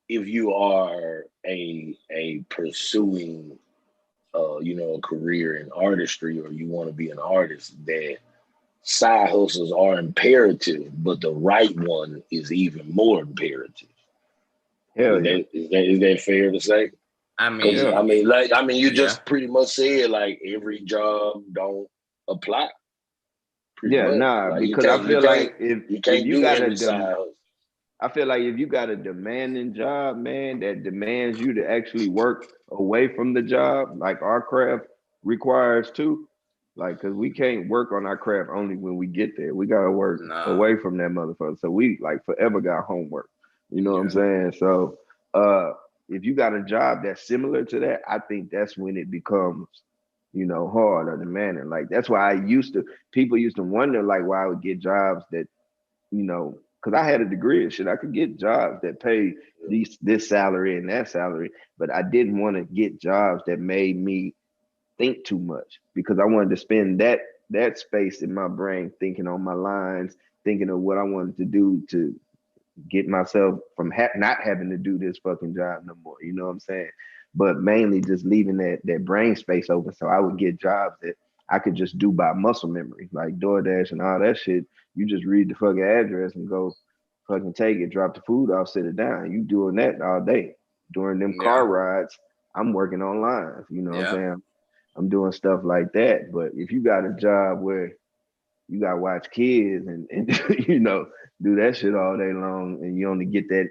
A: if you are a pursuing a career in artistry, or you want to be an artist, that side hustles are imperative, but the right one is even more imperative. Is that fair to say? You just pretty much said like every job don't apply.
B: Because I feel like if you got I feel like if you got a demanding job, man, that demands you to actually work away from the job, like our craft requires too. Like, cause we can't work on our craft only when we get there. We gotta work away from that motherfucker. So we like forever got homework. You know what I'm saying? So if you got a job that's similar to that, I think that's when it becomes, hard or demanding. Like that's why people used to wonder like why I would get jobs that, because I had a degree and shit. I could get jobs that pay this salary and that salary, but I didn't want to get jobs that made me think too much, because I wanted to spend that space in my brain thinking on my lines, thinking of what I wanted to do to get myself from not having to do this fucking job no more. You know what I'm saying? But mainly just leaving that brain space open, so I would get jobs that I could just do by muscle memory, like DoorDash and all that shit. You just read the fucking address and go fucking take it, drop the food off, sit it down. You doing that all day. During them car rides, I'm working online. You know what I'm saying? I'm doing stuff like that. But if you got a job where you gotta watch kids and you know, do that shit all day long, and you only get that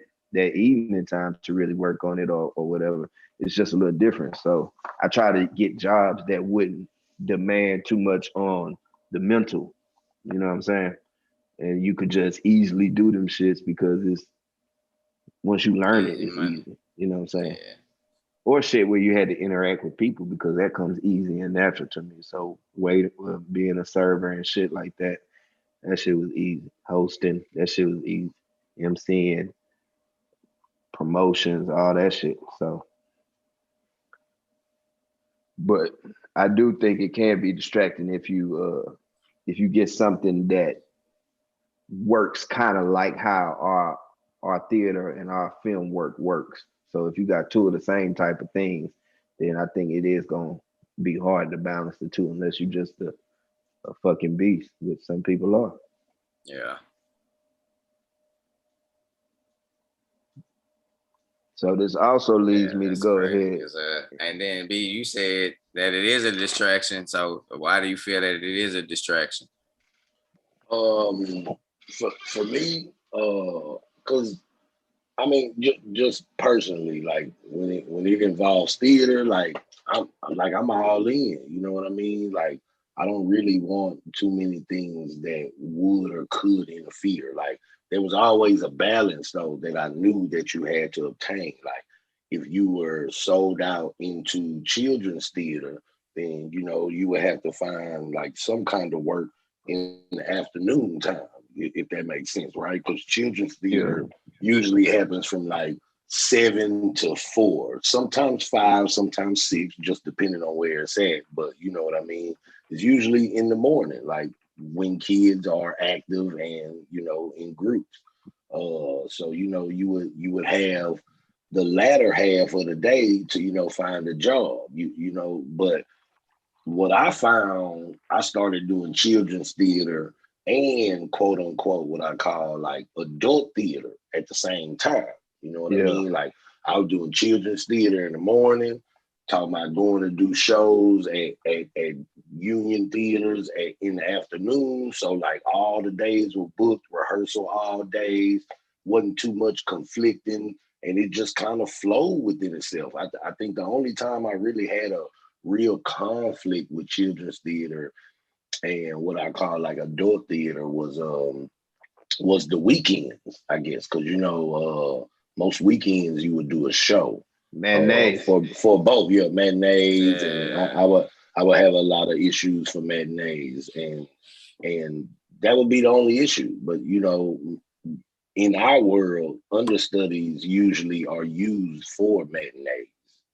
B: evening time to really work on it or whatever. It's just a little different. So I try to get jobs that wouldn't demand too much on the mental. You know what I'm saying? And you could just easily do them shits because it's once you learn it, it's easy. You know what I'm saying?
C: Yeah.
B: Or shit where you had to interact with people because that comes easy and natural to me. So being a server and shit like that, that shit was easy. Hosting, that shit was easy. MCing, promotions, all that shit. So, but I do think it can be distracting if you get something that works kind of like how our theater and our film works. So if you got two of the same type of things, then I think it is gonna be hard to balance the two unless you just a fucking beast, which some people are.
C: Yeah.
B: So this also leads me to go ahead.
C: And then B, you said that it is a distraction. So why do you feel that it is a distraction?
A: For me, because I mean, just personally, like when it involves theater, like I'm all in. You know what I mean? Like I don't really want too many things that would or could interfere. Like there was always a balance though that I knew that you had to obtain. Like if you were sold out into children's theater, then you know you would have to find like some kind of work in the afternoon time, if that makes sense, right? Because children's theater usually happens from like 7 to 4, sometimes 5, sometimes 6, just depending on where it's at. But you know what I mean? It's usually in the morning, like when kids are active and you know in groups. So you know you would have the latter half of the day to you know find a job. You know, but what I found, I started doing children's theater and quote unquote what I call like adult theater at the same time. You know what I mean? Like I was doing children's theater in the morning, talking about going to do shows at union theaters in the afternoon. So like all the days were booked, rehearsal all days, wasn't too much conflicting, and it just kind of flowed within itself. I think the only time I really had a real conflict with children's theater and what I call like adult theater was the weekends, I guess, because you know most weekends you would do a show
B: matinees
A: for both, matinees, and I would have a lot of issues for matinees, and that would be the only issue. But you know, in our world, understudies usually are used for matinees.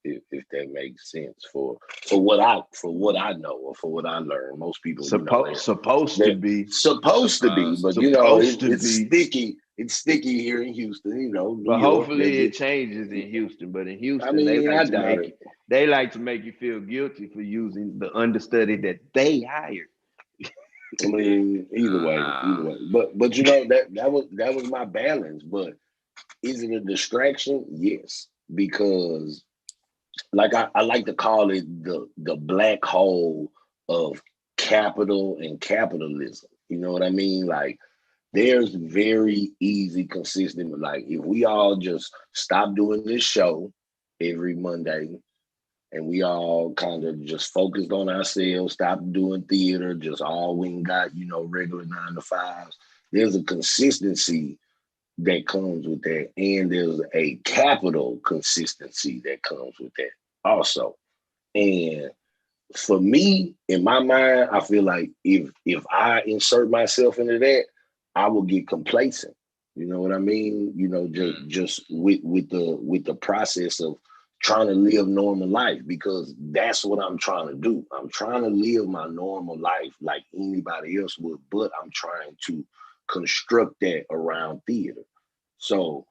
A: If that makes sense for what I know or for what I learned, most people
B: supposed to be,
A: but you know it's sticky. It's sticky here in Houston, you know.
B: But hopefully it changes in Houston. But in Houston, they like to make you feel guilty for using the understudy that they hired.
A: I mean, either way. But you know that was my balance. But is it a distraction? Yes, because like I like to call it the black hole of capital and capitalism. You know what I mean? Like there's very easy, consistent. Like if we all just stop doing this show every Monday and we all kind of just focused on ourselves, stop doing theater, just all we got, you know, regular 9 to 5s. There's a consistency that comes with that, and there's a capital consistency that comes with that also. And for me, in my mind, I feel like if I insert myself into that, I will get complacent. You know what I mean? You know, just with the process of trying to live normal life, because that's what I'm trying to do. I'm trying to live my normal life like anybody else would, but I'm trying to construct that around theater. So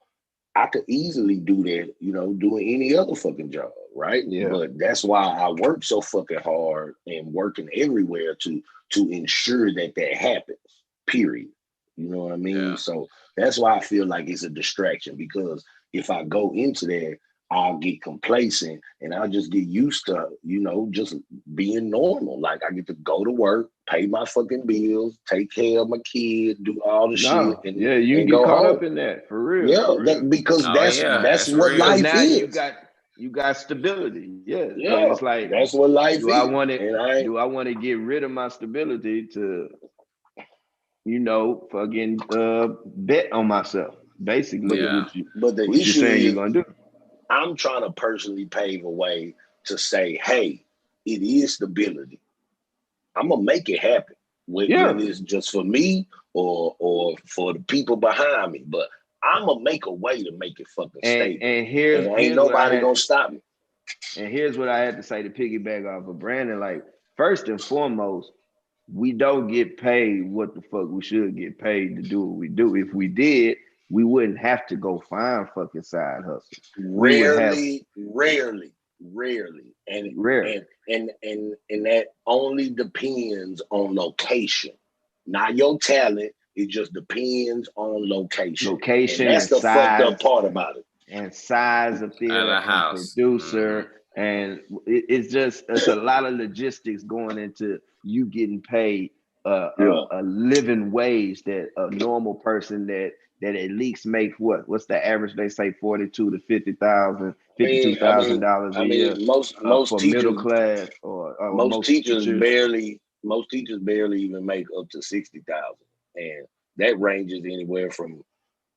A: I could easily do that, you know, doing any other fucking job, right?
B: Yeah.
A: But that's why I work so fucking hard and working everywhere to ensure that happens, period. You know what I mean?
C: Yeah.
A: So that's why I feel like it's a distraction, because if I go into that, I'll get complacent and I'll just get used to, you know, just being normal. Like I get to go to work, pay my fucking bills, take care of my kid, do all the shit, and
B: you can get
A: go
B: caught
A: home.
B: up in that for real.
A: Yeah,
B: for real.
A: because that's what
C: real.
A: life
B: now
A: is.
B: you got stability. Yeah.
A: Yeah,
B: And it's like,
A: that's what life
B: do
A: is.
B: I want it? Do I want to get rid of my stability to, fucking bet on myself? Basically,
A: but the
B: what
A: issue
B: you're saying
A: is,
B: you're gonna do.
A: I'm trying to personally pave a way to say, hey, it is stability. I'm gonna make it happen. Whether it's just for me or for the people behind me, but I'm gonna make a way to make it fucking stable.
B: And here's
A: ain't nobody gonna stop me.
B: And here's what I had to say to piggyback off of Brandon. Like, first and foremost, we don't get paid what the fuck we should get paid to do what we do. If we did, we wouldn't have to go find fucking side hustles.
A: Rarely. And that only depends on location, not your talent. It just depends on location. And that's the fucked up part about it.
B: And size of theater and producer. And it's a lot of logistics going into you getting paid a living wage that a normal person that at least make what's the average? They say $42,000 to $52,000 a year.
A: Most
B: for
A: teachers,
B: middle class or
A: most teachers barely even make up to 60,000, and that ranges anywhere from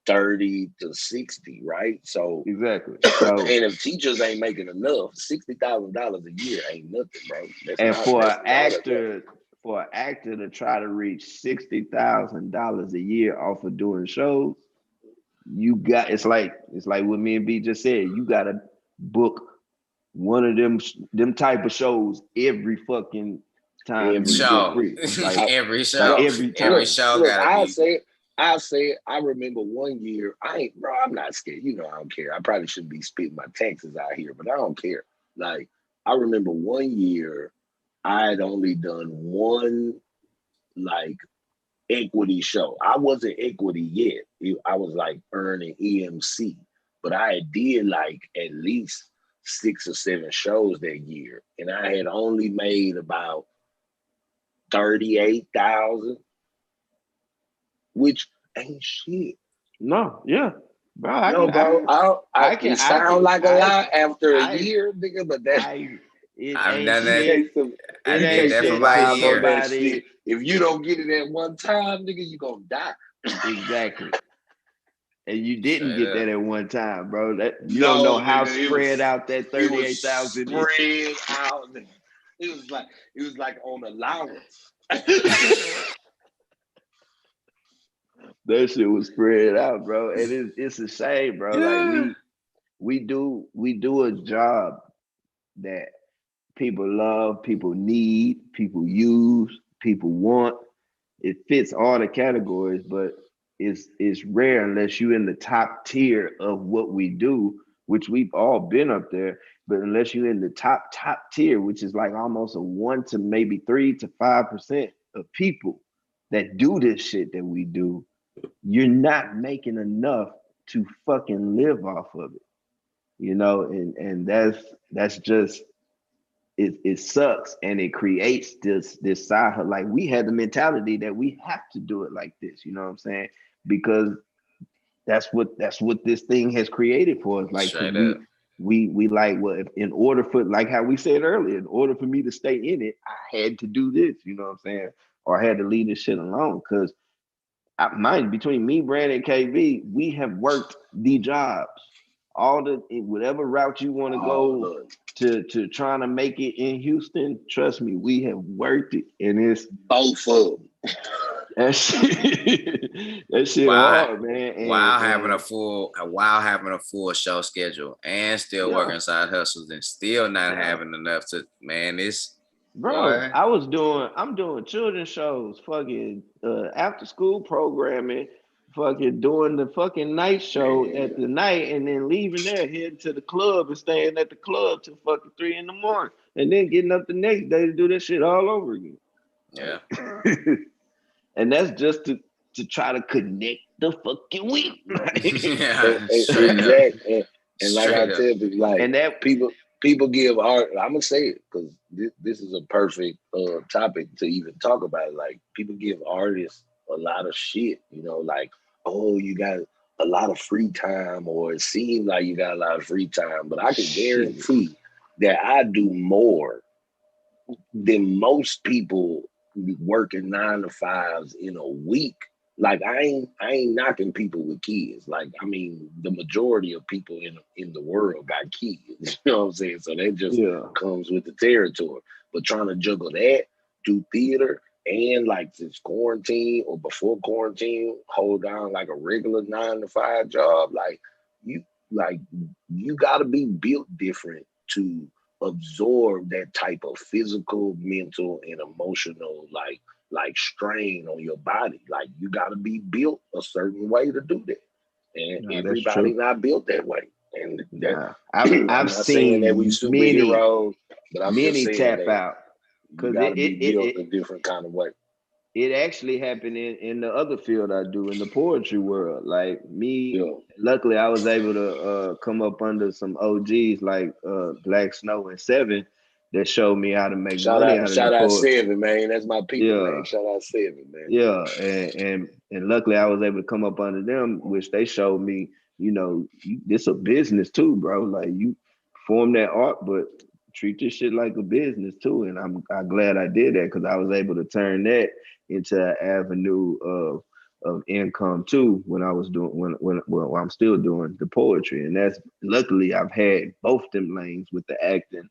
A: 30 to 60, right? So
B: exactly.
A: And if teachers ain't making enough, $60,000 a year ain't nothing, bro.
B: And for an actor to try to reach $60,000 a year off of doing shows, it's like what me and B just said. You gotta book one of them type of shows every fucking time.
C: Every show.
B: Every show
A: gotta be. I remember one year, I'm not scared. I don't care. I probably shouldn't be spitting my taxes out here, but I don't care. Like, I remember one year, I had only done one, like, equity show. I wasn't equity yet. I was, like, earning Ymca, but I did, like, at least 6 or 7 shows that year, and I had only made about 38,000. Which ain't shit.
B: No, yeah. Bro,
A: I can sound like a lot after a year, nigga, but that's
C: I've done that. I did that for about a year.
A: If you don't get it at one time, nigga, you gonna die.
B: Exactly. And you didn't get that at one time, bro. You don't know how spread out that 38,000 is.
A: Spread out. It was like on allowance.
B: That shit was spread out, bro. And it's a shame, bro. Yeah. Like we do a job that people love, people need, people use, people want. It fits all the categories, but it's rare unless you're in the top tier of what we do, which we've all been up there. But unless you're in the top tier, which is like almost a 1 to maybe 3 to 5% of people that do this shit that we do, you're not making enough to fucking live off of it, and that's just it sucks, and it creates this side hustle. Like, we had the mentality that we have to do it like this, you know what I'm saying? Because that's what this thing has created for us. Like, we like, well, in order for, like how we said earlier, in order for me to stay in it, I had to do this, you know what I'm saying? Or I had to leave this shit alone, because mind, between me, Brad, and KB, we have worked the jobs. Whatever route you want to go to trying to make it in Houston, trust me, we have worked it, and it's
A: both of them.
B: That shit hard, man.
C: While having a full show schedule and still working side hustles and still not having enough to, man, it's.
B: Bro, I'm doing children's shows, fucking after school programming, fucking doing the fucking night show at the night, and then leaving there, heading to the club and staying at the club till fucking 3 a.m, and then getting up the next day to do that shit all over again.
C: Yeah.
B: And that's just to try to connect the fucking week.
A: Exactly. And like I tell people, like, and that people people give art. I'm gonna say it because this is a perfect topic to even talk about. Like people give artists a lot of shit. Like, oh, you got a lot of free time, or it seems like you got a lot of free time. But I can guarantee that I do more than most people working 9 to 5s in a week. Like I ain't knocking people with kids. Like I mean, the majority of people in the world got kids. You know what I'm saying? So that just comes with the territory. But trying to juggle that, do theater, and like this quarantine or before quarantine, hold down like a regular 9 to 5 job. You you got to be built different to absorb that type of physical, mental, and emotional like strain on your body. Like you got to be built a certain way to do that, and everybody not built that way. And that,
B: I've
A: not
B: seen
A: saying that we superheroes, but I'm
B: many
A: just saying
B: tap
A: that
B: out
A: you got to be built a different kind of way.
B: It actually happened in the other field I do, in the poetry world. Like me, luckily I was able to come up under some OGs like Black Snow and Seven that showed me how to make money out of
A: Shout out Seven, man. That's my people, man. Shout out Seven, man.
B: Yeah, and luckily I was able to come up under them, which they showed me, this a business too, bro. Like you perform that art, but treat this shit like a business too. And I'm glad I did that because I was able to turn that into an avenue of income too when I was doing when I'm still doing the poetry. And that's luckily I've had both them lanes with the acting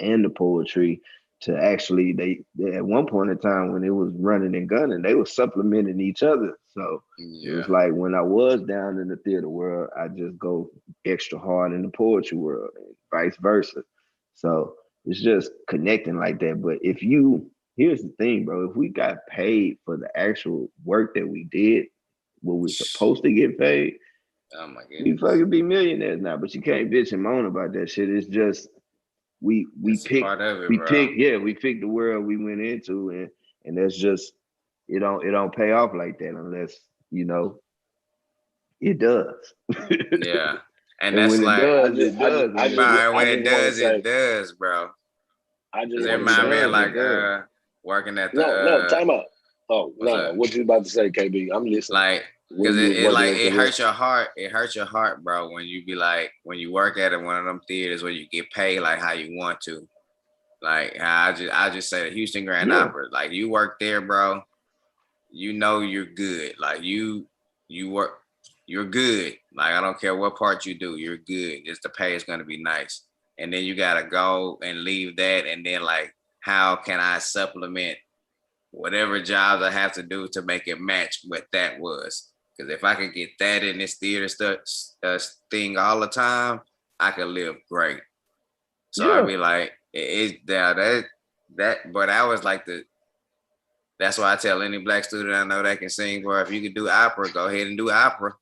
B: and the poetry to actually they at one point in time when it was running and gunning, they were supplementing each other. So it was like when I was down in the theater world, I just go extra hard in the poetry world and vice versa. So it's just connecting like that. But here's the thing, bro. If we got paid for the actual work that we did, what we're supposed to get paid,
C: oh my goodness,
B: we fucking be millionaires now. But you can't bitch and moan about that shit. It's just we picked the world we went into, and that's just it don't pay off like that unless it does.
C: Yeah. And that's
B: when
C: like
B: it does.
C: When it does, bro.
A: I just
C: remind me of like working at the
A: no, time out. Oh no, what you about to say, KB? I'm listening.
C: Like because it hurts your heart. It hurts your heart, bro, when you be like when you work at one of them theaters where you get paid like how you want to. Like I just say the Houston Grand Opera. Like you work there, bro. You know you're good. Like you work, you're good. Like I don't care what part you do, you're good. Just the pay is gonna be nice. And then you gotta go and leave that, and then like, how can I supplement whatever jobs I have to do to make it match what that was? Because if I could get that in this theater thing all the time, I could live great. So I'd be like, but I was like that's why I tell any black student I know that can sing, bro, if you can do opera, go ahead and do opera.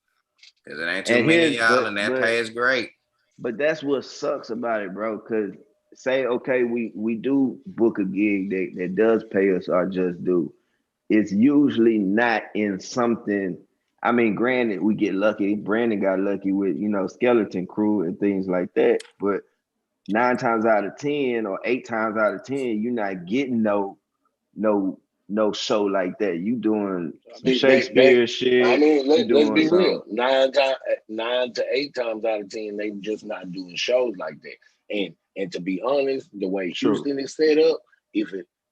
C: Because it ain't too many y'all, and that pay is great.
B: But that's what sucks about it, bro. Because say, okay, we do book a gig that does pay us our just due. It's usually not in something. I mean, granted, we get lucky. Brandon got lucky with, Skeleton Crew and things like that. But 9 times out of 10 or 8 times out of 10, you're not getting no show like that. You doing some Shakespeare shit.
A: I mean, let's be real. 9 to 8 times out of 10, they just not doing shows like that. And to be honest, the way Houston is set up,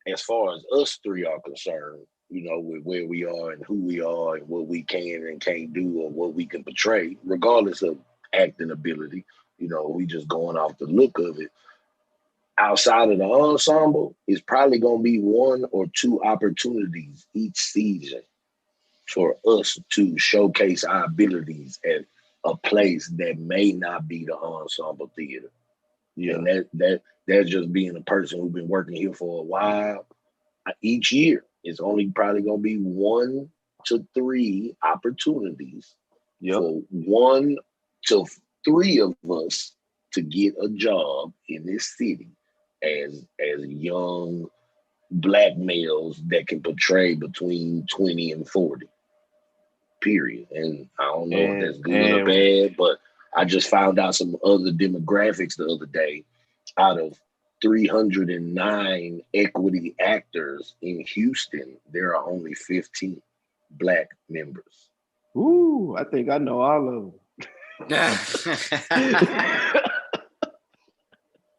A: as far as us three are concerned, with where we are and who we are and what we can and can't do or what we can portray, regardless of acting ability, we just going off the look of it. Outside of the ensemble, it's probably going to be 1 or 2 opportunities each season for us to showcase our abilities at a place that may not be the ensemble theater. Yeah. And that's just being a person who's been working here for a while. Each year, it's only probably going to be 1 to 3 opportunities for 1 to 3 of us to get a job in this city as young black males that can portray between 20 and 40. Period. And I don't know if that's good or bad, but I just found out some other demographics the other day. out of 309 equity actors in Houston, there are only 15 Black members.
B: Ooh, I think I know all of them.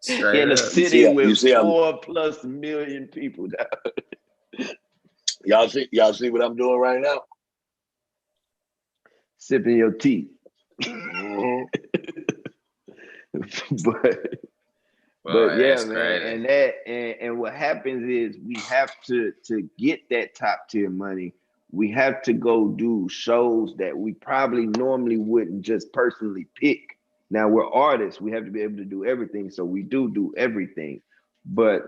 B: In a city with 4+ million people.
A: Y'all see what I'm doing right now?
B: Sipping your tea.
A: Mm-hmm.
B: but yeah, man, crazy. and what happens is we have to get that top tier money. We have to go do shows that we probably normally wouldn't just personally pick. Now we're artists. We have to be able to do everything. So we do everything. But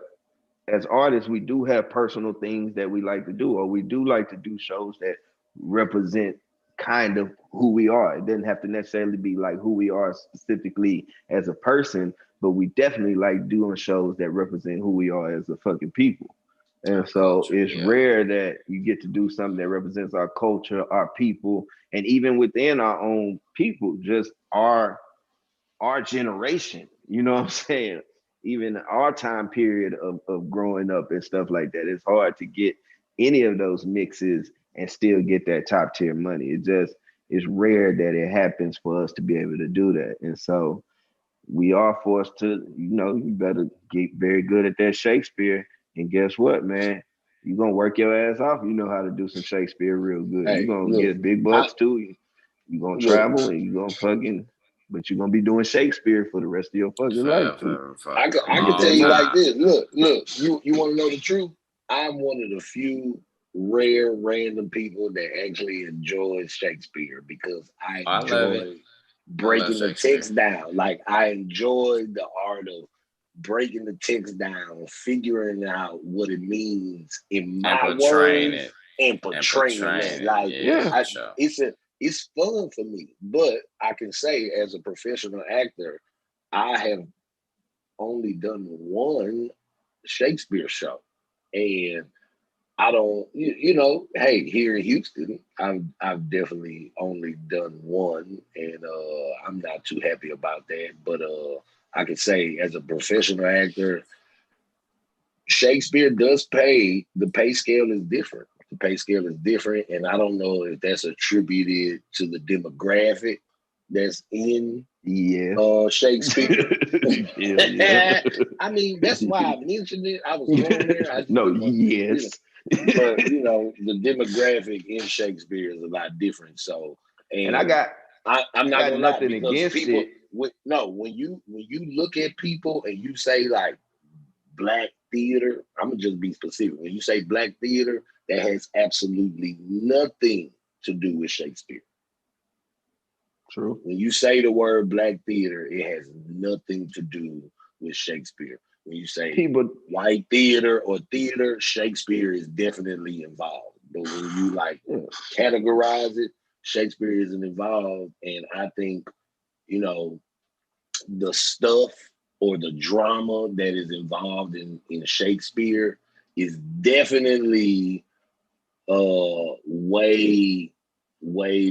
B: as artists, we do have personal things that we like to do, or we do like to do shows that represent kind of who we are. It doesn't have to necessarily be like who we are specifically as a person, but we definitely like doing shows that represent who we are as a fucking people. And so it's rare that you get to do something that represents our culture, our people, and even within our own people, just our generation. You know what I'm saying? Even our time period of growing up and stuff like that. It's hard to get any of those mixes and still get that top tier money. It's rare that it happens for us to be able to do that. And so we are forced to, you better get very good at that Shakespeare. And guess what, man? You're going to work your ass off. You know how to do some Shakespeare real good. You're going to get big bucks too. You're going to travel and you're going to fucking, but you're going to be doing Shakespeare for the rest of your fucking life too.
A: I can tell you like this. Look, you want to know the truth? I'm one of the few rare random people that actually enjoys Shakespeare because I enjoy breaking the text down. Like I enjoy the art of breaking the text down, figuring out what it means in my words and portraying it. Like it's fun for me. But I can say as a professional actor, I have only done one Shakespeare show. And I don't, hey, here in Houston, I've definitely only done one, and I'm not too happy about that. But I can say, as a professional actor, Shakespeare does pay. The pay scale is different. The pay scale is different, and I don't know if that's attributed to the demographic that's in Shakespeare. I mean, that's why I mentioned it. I was going there. But the demographic in Shakespeare is a lot different. So, and I'm not gonna lie, because people, when you look at people and you say like Black theater, I'm gonna just be specific. When you say Black theater, that has absolutely nothing to do with Shakespeare.
B: True.
A: When you say the word Black theater, it has nothing to do with Shakespeare. When you say white theater or theater, Shakespeare is definitely involved. But when you categorize it, Shakespeare isn't involved. And I think, the stuff or the drama that is involved in Shakespeare is definitely way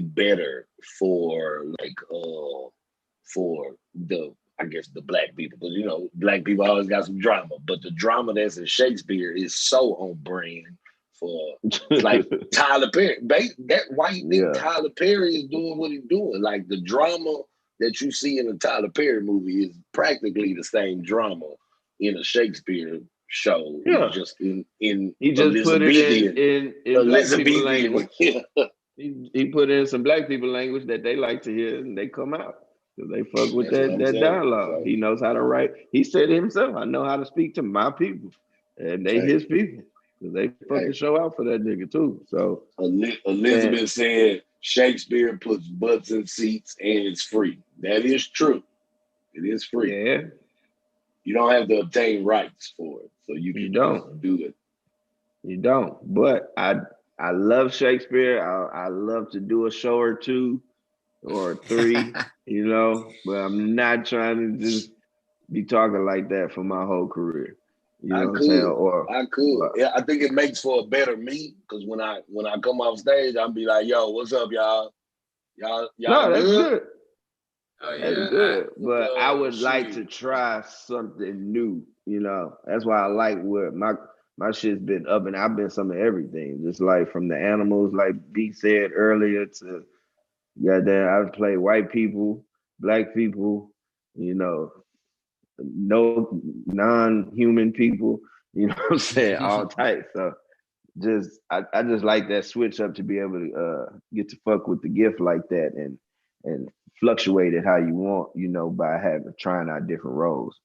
A: better for the Black people, because Black people always got some drama, but the drama that's in Shakespeare is so on brand for like Tyler Perry. Why you think Tyler Perry is doing what he's doing? Like the drama that you see in a Tyler Perry movie is practically the same drama in a Shakespeare show.
B: Yeah,
A: just in
B: he just put it in Black people language.
A: Yeah.
B: He put in some Black people language that they like to hear, and they come out because they fuck with that dialogue. He knows how to write. He said himself, "I know how to speak to my people, and they his people." Because they fucking show out for that nigga too. So
A: Elizabeth said Shakespeare puts butts in seats and it's free. That is true. It is free.
B: Yeah.
A: You don't have to obtain rights for it, so you can just do it.
B: You don't. But I love Shakespeare. I love to do a show or two or three, but I'm not trying to just be talking like that for my whole career. You know what I'm saying?
A: I could. Yeah, I think it makes for a better me, because when I come off stage, I'll be like, "Yo, what's up, y'all? Y'all
B: no, that's good.
C: Oh
B: That's
C: yeah,
B: good. But I would like to
A: shit.
B: try something new. That's why I like what my shit's been up, and I've been some of everything. Just like from the animals, like B said earlier, to goddamn, I've played white people, black people, you know, no non-human people. You know what I'm saying? All types. So I just like that switch up to be able to get to fuck with the gift like that and fluctuate it how you want, by trying out different roles.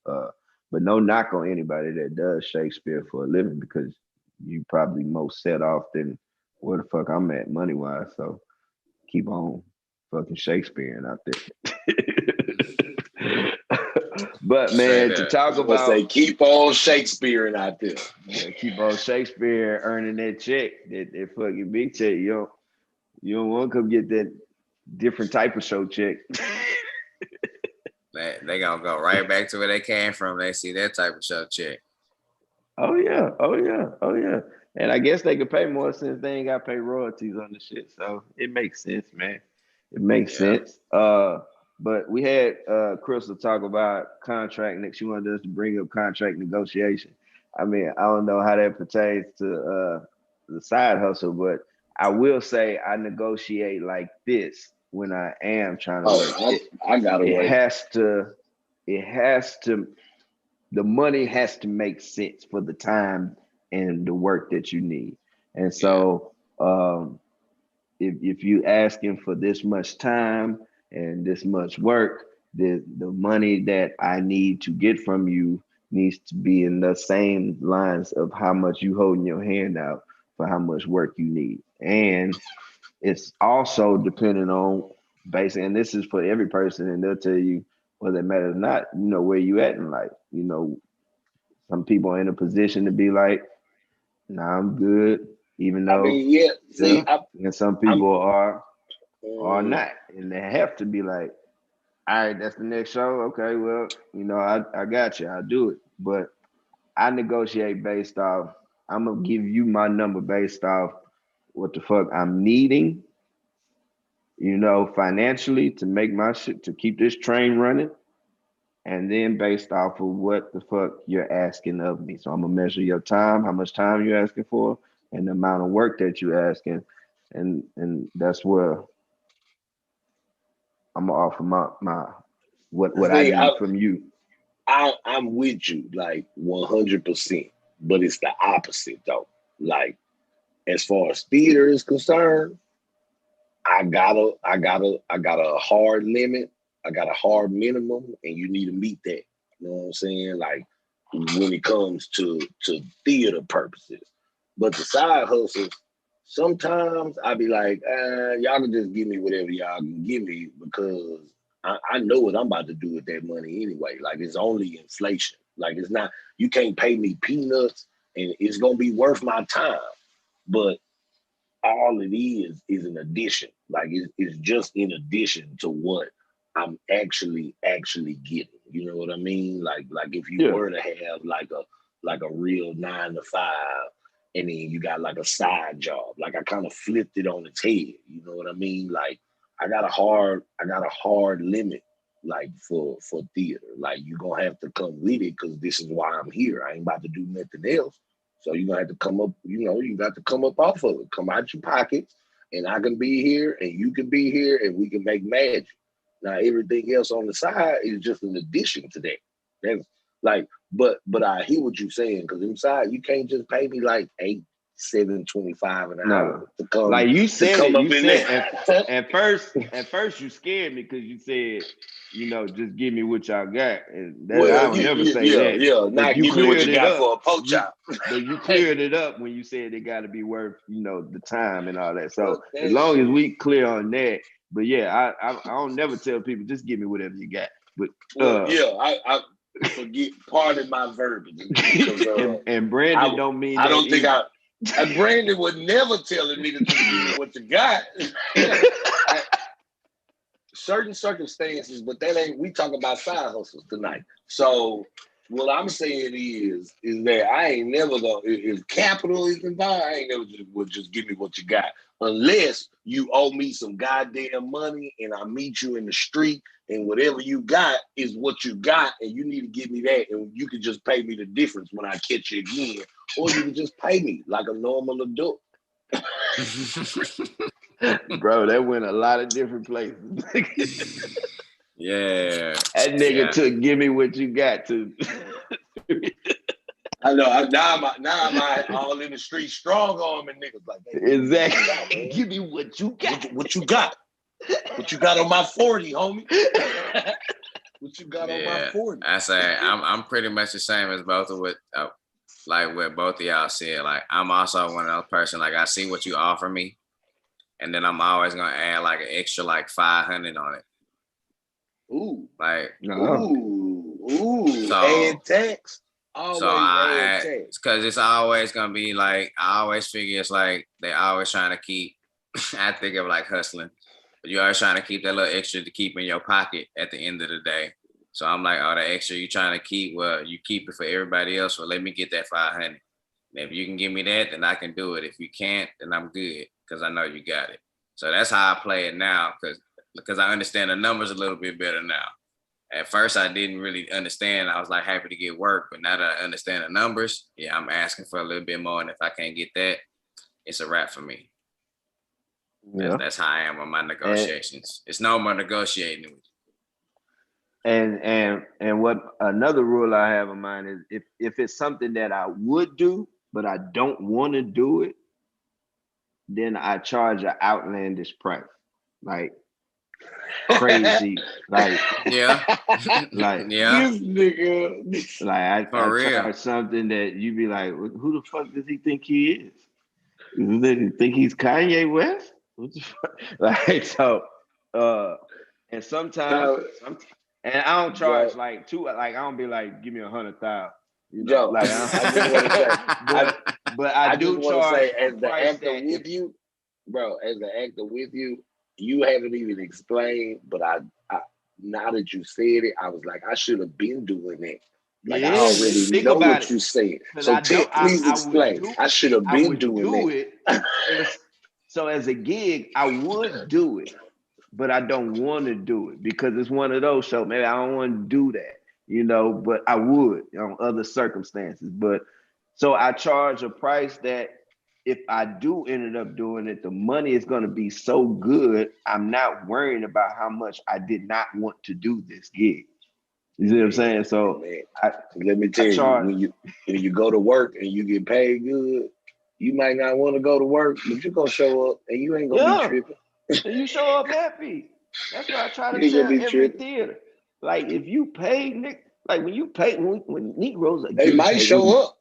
B: But no knock on anybody that does Shakespeare for a living, because you probably most set off than where the fuck I'm at money wise. So keep on fucking Shakespearean out there. But
C: straight
B: man, to
C: up.
B: talk
A: I'm gonna say
B: about
A: keep on Shakespeareing out there.
B: keep on Shakespeare earning that check, that fucking big check. You don't want to come get that different type of show check.
C: They gonna go right back to where they came from. They see that type of show check.
B: Oh yeah, oh yeah, oh yeah. And I guess they could pay more since they ain't got to pay royalties on the shit. So it makes sense, man. It makes
C: Yeah.
B: sense. But we had Crystal talk about contract next. She wanted us to bring up contract negotiation. I mean, I don't know how that pertains to the side hustle, but I will say I negotiate like this when I am trying to work.
A: I gotta
B: It
A: work.
B: has to, the money has to make sense for the time and the work that you need. And so if you asking for this much time and this much work, the money that I need to get from you needs to be in the same lines of how much you holding your hand out for how much work you need. And it's also depending on basic, and this is for every person, and they'll tell you whether it matters or not, where you at in life. Some people are in a position to be like, nah, I'm good, even
A: I
B: though,
A: mean, yeah. See,
B: and some
A: I'm.
B: people are
A: mm,
B: not, and they have to be like, all right, that's the next show. Okay, well, I got you, I'll do it. But I negotiate based off, I'm gonna give you my number based off what the fuck I'm needing, financially to make my shit, to keep this train running, and then based off of what the fuck you're asking of me. So I'm gonna measure your time, how much time you're asking for, and the amount of work that you're asking, and that's where I'm gonna offer my what I
A: See,
B: need from you.
A: I'm with you like 100%, but it's the opposite though. Like as far as theater is concerned, I got a hard limit. I got a hard minimum, and you need to meet that. You know what I'm saying? Like when it comes to theater purposes. But the side hustles, sometimes I be like, y'all can just give me whatever y'all can give me because I know what I'm about to do with that money anyway. Like it's only inflation. Like it's not, you can't pay me peanuts and it's gonna be worth my time. But all it is an addition. Like it's just in addition to what I'm actually getting. You know what I mean? Like if you
B: Yeah,
A: were to have like a real 9 to 5, and then you got like a side job. Like I kind of flipped it on its head. You know what I mean? Like I got a hard limit like for theater. Like you're gonna have to come with it because this is why I'm here. I ain't about to do nothing else. So you're gonna have to come up, you got to come up off of it, come out your pockets, and I can be here and you can be here and we can make magic. Now everything else on the side is just an addition to that. That's like, but I hear what you're saying, because inside you can't just pay me like 7.25 an
B: no.
A: hour to come
B: Like you
A: to
B: said
A: come
B: it,
A: up in there.
B: at first you scared me because you said, just give me what y'all got. And that I
A: Well,
B: don't never say
A: yeah,
B: that.
A: yeah. Now
B: But you
A: give me what
B: cleared
A: you
B: it
A: got
B: up.
A: for a poach
B: You
A: chop.
B: but you cleared it up when you said it gotta be worth, the time and all that. So
A: Fuck
B: as
A: that
B: long as
A: shit.
B: we clear on that, but yeah, I don't never tell people just give me whatever you got. But
A: Well, yeah, I forget, pardon my verbiage, because
B: and Brandon don't mean
A: I
B: that
A: don't think
B: either.
A: Brandon would never tell a nigga to give me what you got. Certain circumstances, but that ain't, we talk about side hustles tonight. So what I'm saying is that I ain't never gonna, if capital is involved, I ain't never just give me what you got. Unless you owe me some goddamn money and I meet you in the street and whatever you got is what you got and you need to give me that and you can just pay me the difference when I catch you again. Or you can just pay me like a normal adult.
B: Bro, that went a lot of different places.
C: Yeah.
B: That nigga took give me what you got to.
A: I know. Now I'm all in the street, strong arming niggas like that.
B: Exactly. Give me what you got.
A: What you got? What you got on my 40, homie? What you got on my 40?
C: I say I'm pretty much the same as both of what both of y'all said. Like I'm also one of those person. Like I see what you offer me, and then I'm always gonna add like an extra like 500 on it.
A: Ooh,
C: like
A: ooh. So, add tax. Always so add tax
C: because it's always gonna be like I always figure it's like they always trying to keep. I think of like hustling. You're always trying to keep that little extra to keep in your pocket at the end of the day. So I'm like, oh, the extra you trying to keep, well, you keep it for everybody else. Well, let me get that 500. And if you can give me that, then I can do it. If you can't, then I'm good because I know you got it. So that's how I play it now because I understand the numbers a little bit better now. At first, I didn't really understand. I was like happy to get work, but now that I understand the numbers, yeah, I'm asking for a little bit more. And if I can't get that, it's a wrap for me. Yeah. That's how I am on my negotiations. It's no more negotiating with
B: you. And what another rule I have in mind is if it's something that I would do, but I don't want to do it, then I charge an outlandish price. Like crazy. Like like
A: this nigga.
B: Like I charge something that you be like, who the fuck does he think he is? Does he think he's Kanye West? What the fuck? Like so, and sometimes, and I don't charge like two. Like I don't be like, give me 100,000. You know, like I just want to say, but I do charge.
A: Say, as the actor with you, bro, as the actor with you, you haven't even explained. But I now that you said it, I was like, I should have been doing that. Like I already know what you said. So please explain. I should have been doing
B: it. So as a gig, I would do it, but I don't want to do it because it's one of those shows. Maybe I don't want to do that, you know, but I would on other circumstances. But so I charge a price that if I do end up doing it, the money is going to be so good. I'm not worrying about how much I did not want to do this gig. You see what I'm saying? So
A: let me tell you, when you go to work and you get paid good, you might not want to go to work, but you're gonna show up and you ain't gonna be tripping.
B: You show up happy. That's what I try to tell every theater. Like if you pay, Nick, like when you pay, when Negroes are
A: they might show up.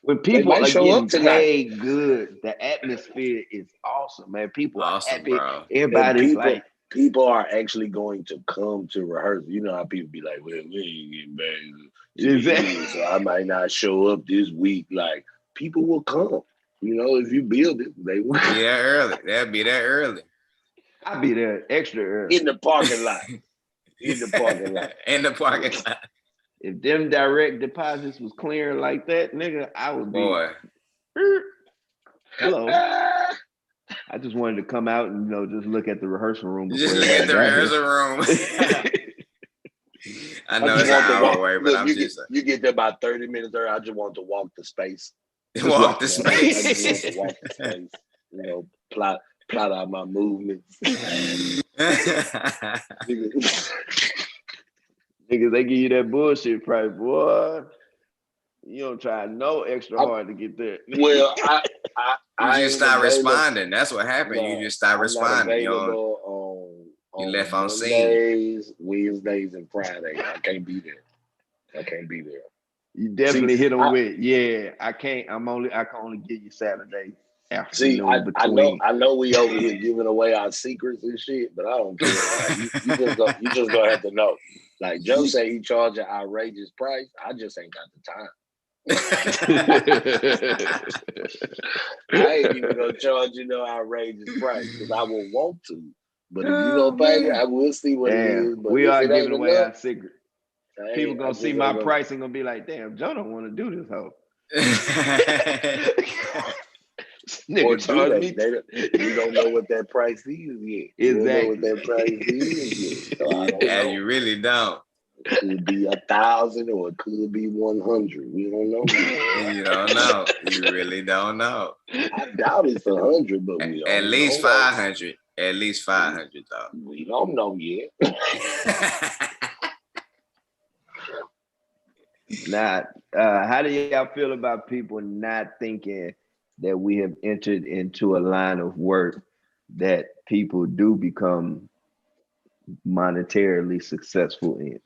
B: When people are getting paid good, the atmosphere is awesome, man. People are happy. Bro. Everybody's
A: people are actually going to come to rehearsal. You know how people be like, well, we ain't getting paid. Exactly. So I might not show up this week. Like people will come. You know, if you build it, they will.
C: Be there early. They'll be there early.
B: I'll be there extra early.
A: In the parking lot. In the parking lot.
B: If them direct deposits was clearing like that, nigga, I would be.
C: Boy.
B: Hello. I just wanted to come out and just look at the rehearsal room.
C: Just look at the rehearsal room. I know it's an hour away, but I'm just
A: you get there about 30 minutes early. I just want to walk the space.
C: Walk the space.
A: I just want to walk the space. Plot out my movements.
B: Niggas, they give you that bullshit price, boy. You don't try no extra hard to get there.
A: Well,
C: you just start responding. That's what happened. You just start responding.
A: You
C: left on
A: Mondays, Wednesdays, and Fridays. I can't be there.
B: You definitely hit them with, I can't. I can only give you Saturday afternoon.
A: I know we over here giving away our secrets and shit, but I don't care. You just gonna have to know. Like Joe say, he charge an outrageous price. I just ain't got the time. I ain't even gonna charge outrageous price because I will want to. But if you gonna pay me, I will see what it is. But
B: we are giving away our secret. People gonna see my price and gonna be like, damn, Joe don't want to do this hoe.
A: Or do you don't know what that price is yet. You don't know what that price is yet. So I don't know.
C: You really don't.
A: It could be 1,000 or it could be 100. We don't know.
C: You don't know. You really don't know.
A: I doubt it's 100, but we don't know.
C: At least 500. At least 500 though.
A: We don't know yet.
B: How do y'all feel about people not thinking that we have entered into a line of work that people do become monetarily successful in?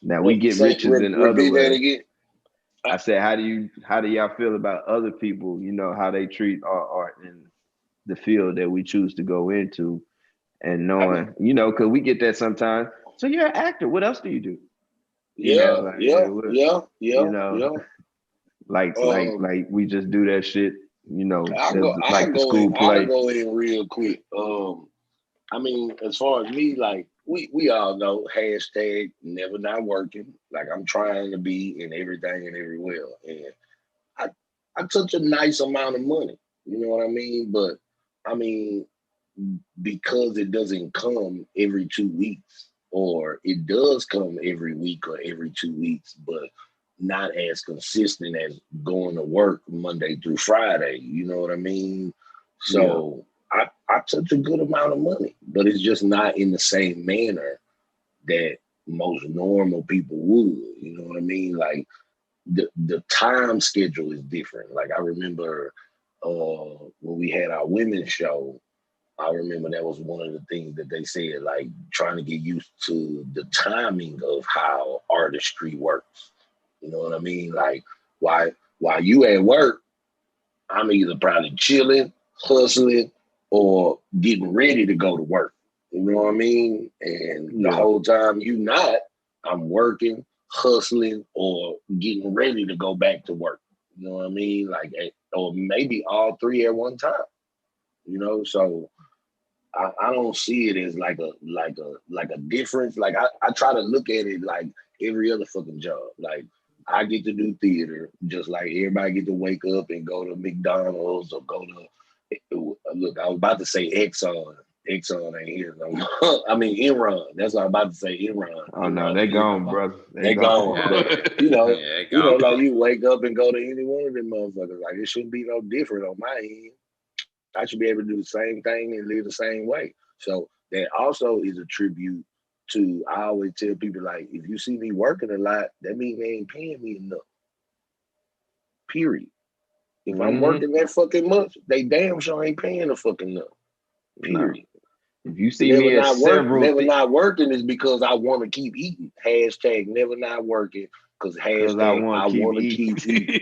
B: Now we get riches in other ways. I said, how do y'all feel about other people, how they treat our art in the field that we choose to go into, and knowing, because we get that sometimes. So you're an actor. What else do you do? Like we just do that shit, like the school play.
A: I'll go in real quick. I mean, as far as me, like we all know, hashtag never not working. Like I'm trying to be in everything and everywhere. And I touch a nice amount of money. You know what I mean? But I mean, because it doesn't come every 2 weeks, or it does come every week or every 2 weeks, but not as consistent as going to work Monday through Friday. You know what I mean? So I touch a good amount of money, but it's just not in the same manner that most normal people would. You know what I mean? Like the time schedule is different. Like I remember when we had our women's show, I remember that was one of the things that they said, like trying to get used to the timing of how artistry works. You know what I mean? Like while you at work, I'm either probably chilling, hustling, or getting ready to go to work. You know what I mean? And the whole time you not, I'm working, hustling, or getting ready to go back to work. You know what I mean? Like, or maybe all three at one time. So I don't see it as like a difference. Like I try to look at it like every other fucking job. Like I get to do theater just like everybody get to wake up and go to McDonald's or go to look, I was about to say Exxon. Exxon ain't here no more. I mean Enron. That's what I'm about to say, Enron.
B: Oh no, they gone, brother.
A: They gone. But, like you wake up and go to any one of them motherfuckers. Like it shouldn't be no different on my end. I should be able to do the same thing and live the same way. So that also is a tribute to, I always tell people, like, if you see me working a lot, that means they ain't paying me enough. Period. If I'm working that fucking much, they damn sure ain't paying the fucking enough. Period.
B: No. If you see me at several
A: never not working is because I want to keep eating. Hashtag never not working because hashtag I want to keep eating.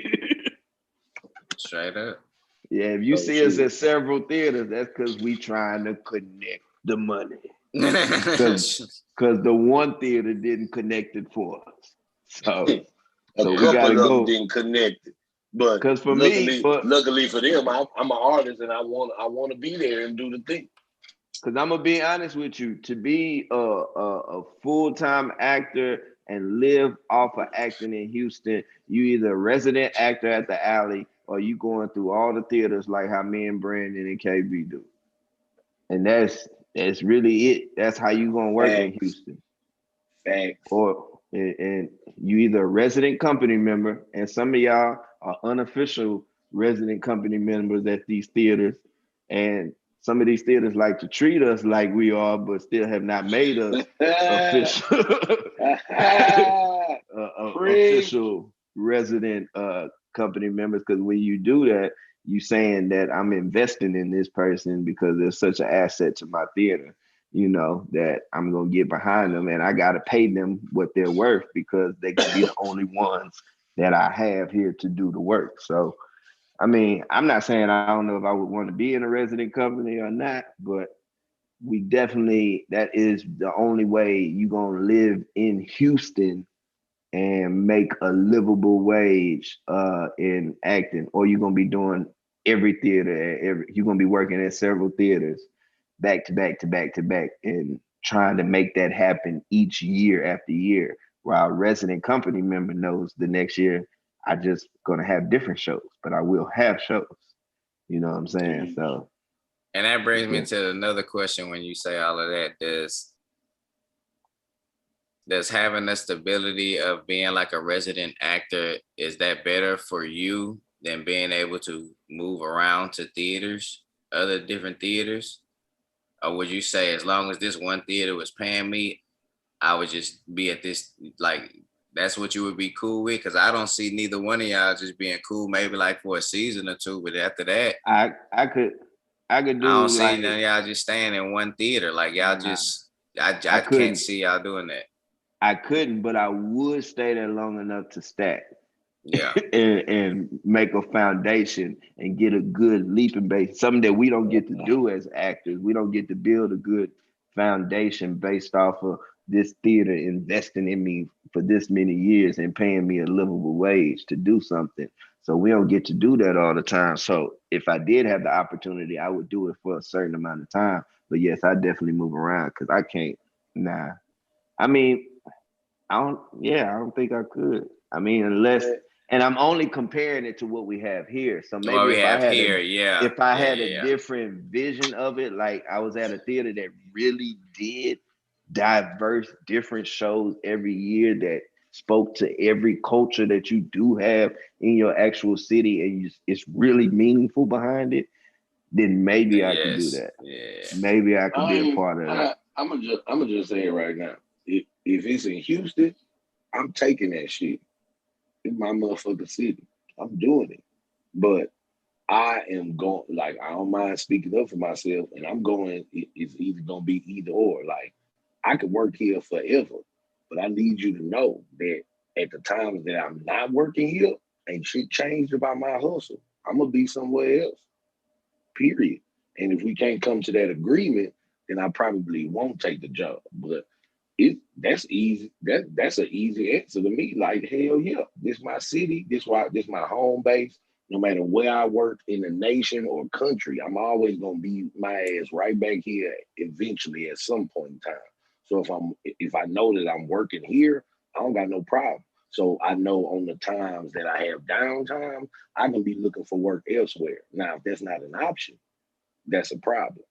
C: Straight up.
B: Yeah, if you see us at several theaters, that's because we trying to connect the money. Because the one theater didn't connect it for us. So
A: we gotta go. Didn't connect it. But because for luckily for them, I'm an artist and I want to be there and do the thing.
B: Because I'm gonna be honest with you, to be a full-time actor and live off of acting in Houston, you either a resident actor at the Alley or you going through all the theaters like how me and Brandon and KB do. And that's really it. That's how you gonna work in Houston.
A: Thanks.
B: And you either a resident company member, and some of y'all are unofficial resident company members at these theaters, and some of these theaters like to treat us like we are, but still have not made us official resident company members. Because when you do that, you saying that I'm investing in this person because they're such an asset to my theater, that I'm going to get behind them and I got to pay them what they're worth because they can be the only ones that I have here to do the work. So, I mean, I'm not saying I don't know if I would want to be in a resident company or not, but we definitely, that is the only way you're going to live in Houston and make a livable wage in acting, or you're going to be doing every theater, you're going to be working at several theaters back to back to back to back. And trying to make that happen each year after year. While a resident company member knows the next year I just gonna have different shows, but I will have shows. You know what I'm saying? So,
C: and that brings me to another question. When you say all of that, does having the stability of being like a resident actor, is that better for you than being able to move around to theaters, other different theaters? Or would you say as long as this one theater was paying me, I would just be at this, like, that's what you would be cool with? Because I don't see neither one of y'all just being cool, maybe like for a season or two, but after that,
B: I could do.
C: I don't see none of y'all just staying in one theater. Like y'all just, I can't see y'all doing that.
B: I couldn't, but I would stay there long enough to stack.
C: Yeah.
B: and make a foundation and get a good leaping base, something that we don't get to do as actors. We don't get to build a good foundation based off of this theater investing in me for this many years and paying me a livable wage to do something. So we don't get to do that all the time. So if I did have the opportunity, I would do it for a certain amount of time. But yes, I definitely move around because I can't. Nah. I mean, I don't think I could. I mean, unless, and I'm only comparing it to what we have here. So maybe if I had a different vision of it, like I was at a theater that really did diverse, different shows every year that spoke to every culture that you do have in your actual city, and it's really meaningful behind it, then maybe I could do that.
C: Yeah.
B: Maybe I could be a part of that.
A: I'm gonna just say it right now. If it's in Houston, I'm taking that shit. It's my motherfucking city. I'm doing it. But I am going, like, I don't mind speaking up for myself, and I'm going, it's either gonna be either or. Like, I could work here forever, but I need you to know that at the times that I'm not working here, ain't shit changed about my hustle. I'm gonna be somewhere else. Period. And if we can't come to that agreement, then I probably won't take the job. But that's easy. That's an easy answer to me. Like, hell yeah, this my city. This my home base. No matter where I work in the nation or country, I'm always gonna be my ass right back here eventually at some point in time. So if I know that I'm working here, I don't got no problem. So I know on the times that I have downtime, I can be looking for work elsewhere. Now, if that's not an option, that's a problem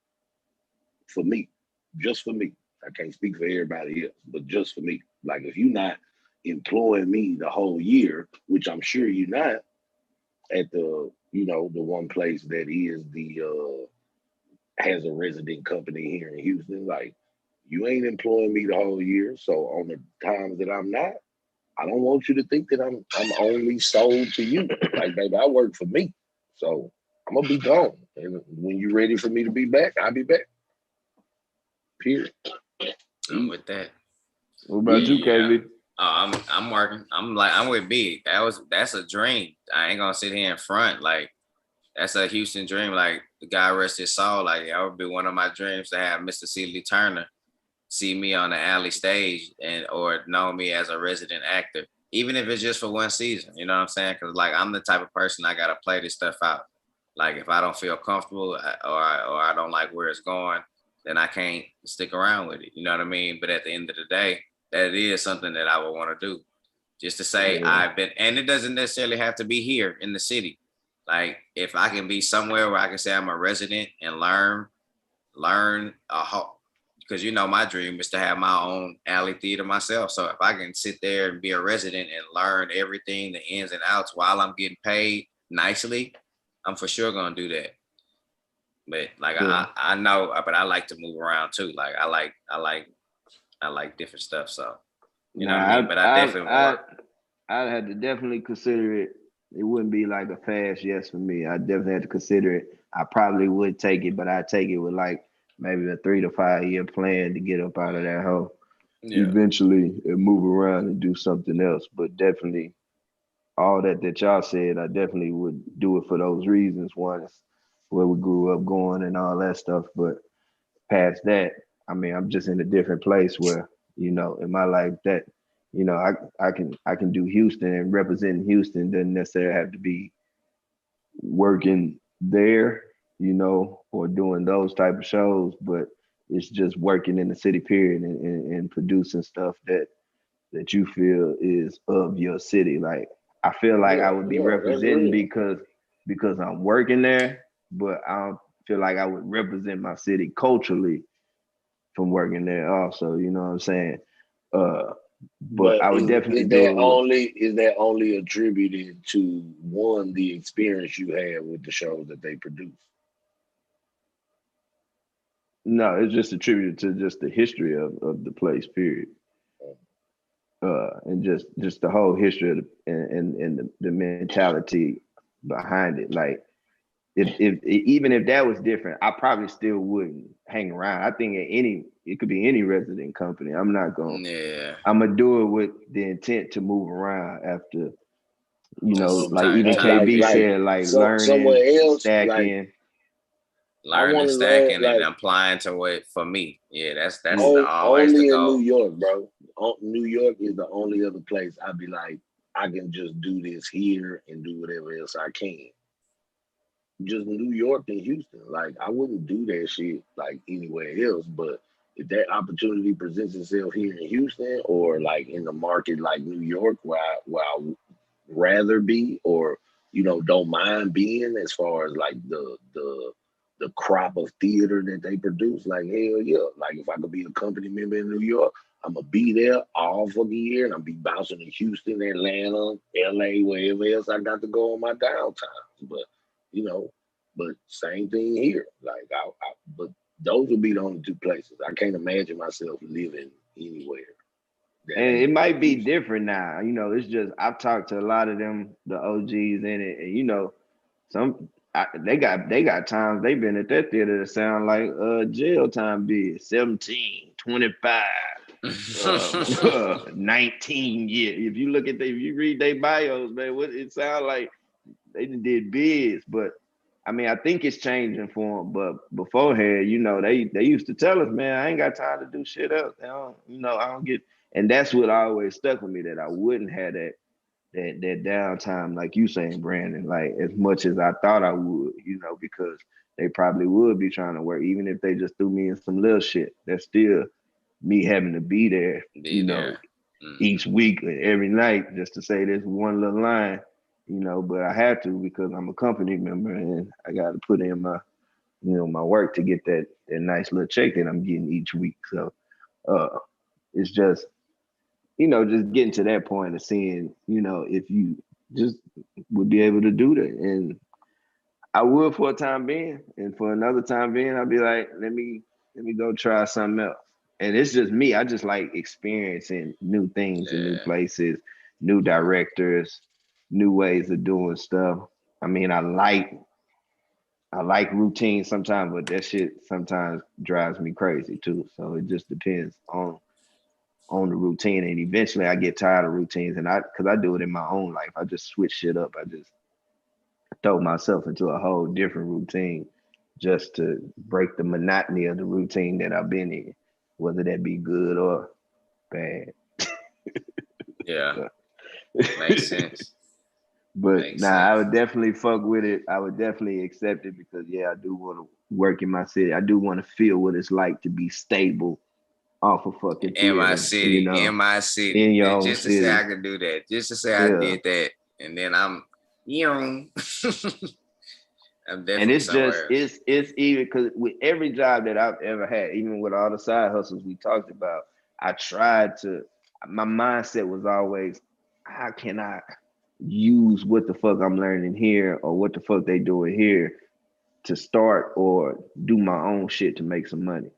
A: for me, just for me. I can't speak for everybody else, but just for me. Like if you're not employing me the whole year, which I'm sure you're not at the one place that is has a resident company here in Houston, like you ain't employing me the whole year. So on the times that I'm not, I don't want you to think that I'm only sold to you. Like, baby, I work for me. So I'm gonna be gone. And when you're ready for me to be back, I'll be back. Period.
C: I'm with that.
B: What about you, KB?
C: I'm working. I'm with B. That's a dream. I ain't gonna sit here in front. Like that's a Houston dream. Like the guy rest his soul. Like that would be one of my dreams to have Mr. Seeley Turner see me on the alley stage or know me as a resident actor, even if it's just for one season. You know what I'm saying? Because like I'm the type of person I gotta play this stuff out. Like if I don't feel comfortable or I don't like where it's going, then I can't stick around with it. You know what I mean? But at the end of the day, that is something that I would want to do. Just to say I've been, and it doesn't necessarily have to be here in the city. Like if I can be somewhere where I can say I'm a resident and learn because my dream is to have my own alley theater myself. So if I can sit there and be a resident and learn everything, the ins and outs while I'm getting paid nicely, I'm for sure gonna do that. But like I know, but I like to move around too. Like I like different stuff. So you know what I mean. But I definitely
B: I'd have to definitely consider it. It wouldn't be like a fast yes for me. I definitely had to consider it. I probably would take it, but I'd take it with like maybe a 3 to 5 year plan to get up out of that hole. Yeah. Eventually and move around and do something else. But definitely all that y'all said, I definitely would do it for those reasons. One is where we grew up going and all that stuff. But past that, I mean, I'm just in a different place where, in my life that, I can do Houston, and representing Houston doesn't necessarily have to be working there, or doing those type of shows. But, It's just working in the city, period, and producing stuff that you feel is of your city. Like I feel like I would be representing because I'm working there, but I don't feel like I would represent my city culturally from working there also, you know what I'm saying? But I would definitely do it.
A: Is that only attributed to one, the experience you had with the shows that they produce?
B: No, it's just attributed to just the history of the place, period. And just the whole history of and the mentality behind it. Like if even if that was different, I probably still wouldn't hang around. I think it could be any resident company. I'm not going.
C: Yeah.
B: I'm gonna do it with the intent to move around after, like even
C: Time.
B: KB said, like learning,
A: somewhere else,
B: stacking.
C: Learning, stacking, and applying to it for me. Yeah, that's always
A: only
C: the
A: in
C: goal.
A: New York, bro. New York is the only other place I'd be like, I can just do this here and do whatever else I can. Just New York and Houston. Like I wouldn't do that shit like anywhere else. But if that opportunity presents itself here in Houston or like in the market like New York, where I would rather be, or don't mind being, as far as like the crop of theater that they produce, like hell yeah. Like if I could be a company member in New York, I'm gonna be there all fucking year, and I'm be bouncing to Houston, Atlanta, LA, wherever else I got to go on my downtime. But but same thing here. Like but those would be the only two places. I can't imagine myself living anywhere.
B: And it might be different now. It's just I've talked to a lot of them, the OGs in it, and they got times they've been at that theater that sound like jail time bid, 17, 25, 19 years. If you read their bios, man, what it sounds like they did bids, but I mean, I think it's changing for them. But beforehand, they used to tell us, man, I ain't got time to do shit else. I don't get, and that's what always stuck with me, that I wouldn't have that downtime, like you saying, Brandon, like as much as I thought I would, because they probably would be trying to work, even if they just threw me in some little shit. That's still me having to be there, each week and every night just to say this one little line. But I have to because I'm a company member and I got to put in my, my work to get that nice little check that I'm getting each week. So it's just, just getting to that point of seeing, if you just would be able to do that. And I would for a time being, and for another time being, I'd be like, let me go try something else. And it's just me. I just like experiencing new things in new places, new directors, new ways of doing stuff. I mean, I like routine sometimes, but that shit sometimes drives me crazy too. So it just depends on the routine. And eventually I get tired of routines, and because I do it in my own life. I just switch shit up. I just throw myself into a whole different routine just to break the monotony of the routine that I've been in, whether that be good or bad.
C: Yeah. Makes sense.
B: But I would definitely fuck with it. I would definitely accept it because I do want to work in my city. I do want to feel what it's like to be stable off of fucking theater,
C: in my city,
B: in your own
C: just to
B: city.
C: say I can do that, just to say I did that, and then I'm I'm definitely.
B: And it's just it's even because with every job that I've ever had, even with all the side hustles we talked about, I tried to. My mindset was always, how can I use what the fuck I'm learning here or what the fuck they doing here to start or do my own shit to make some money.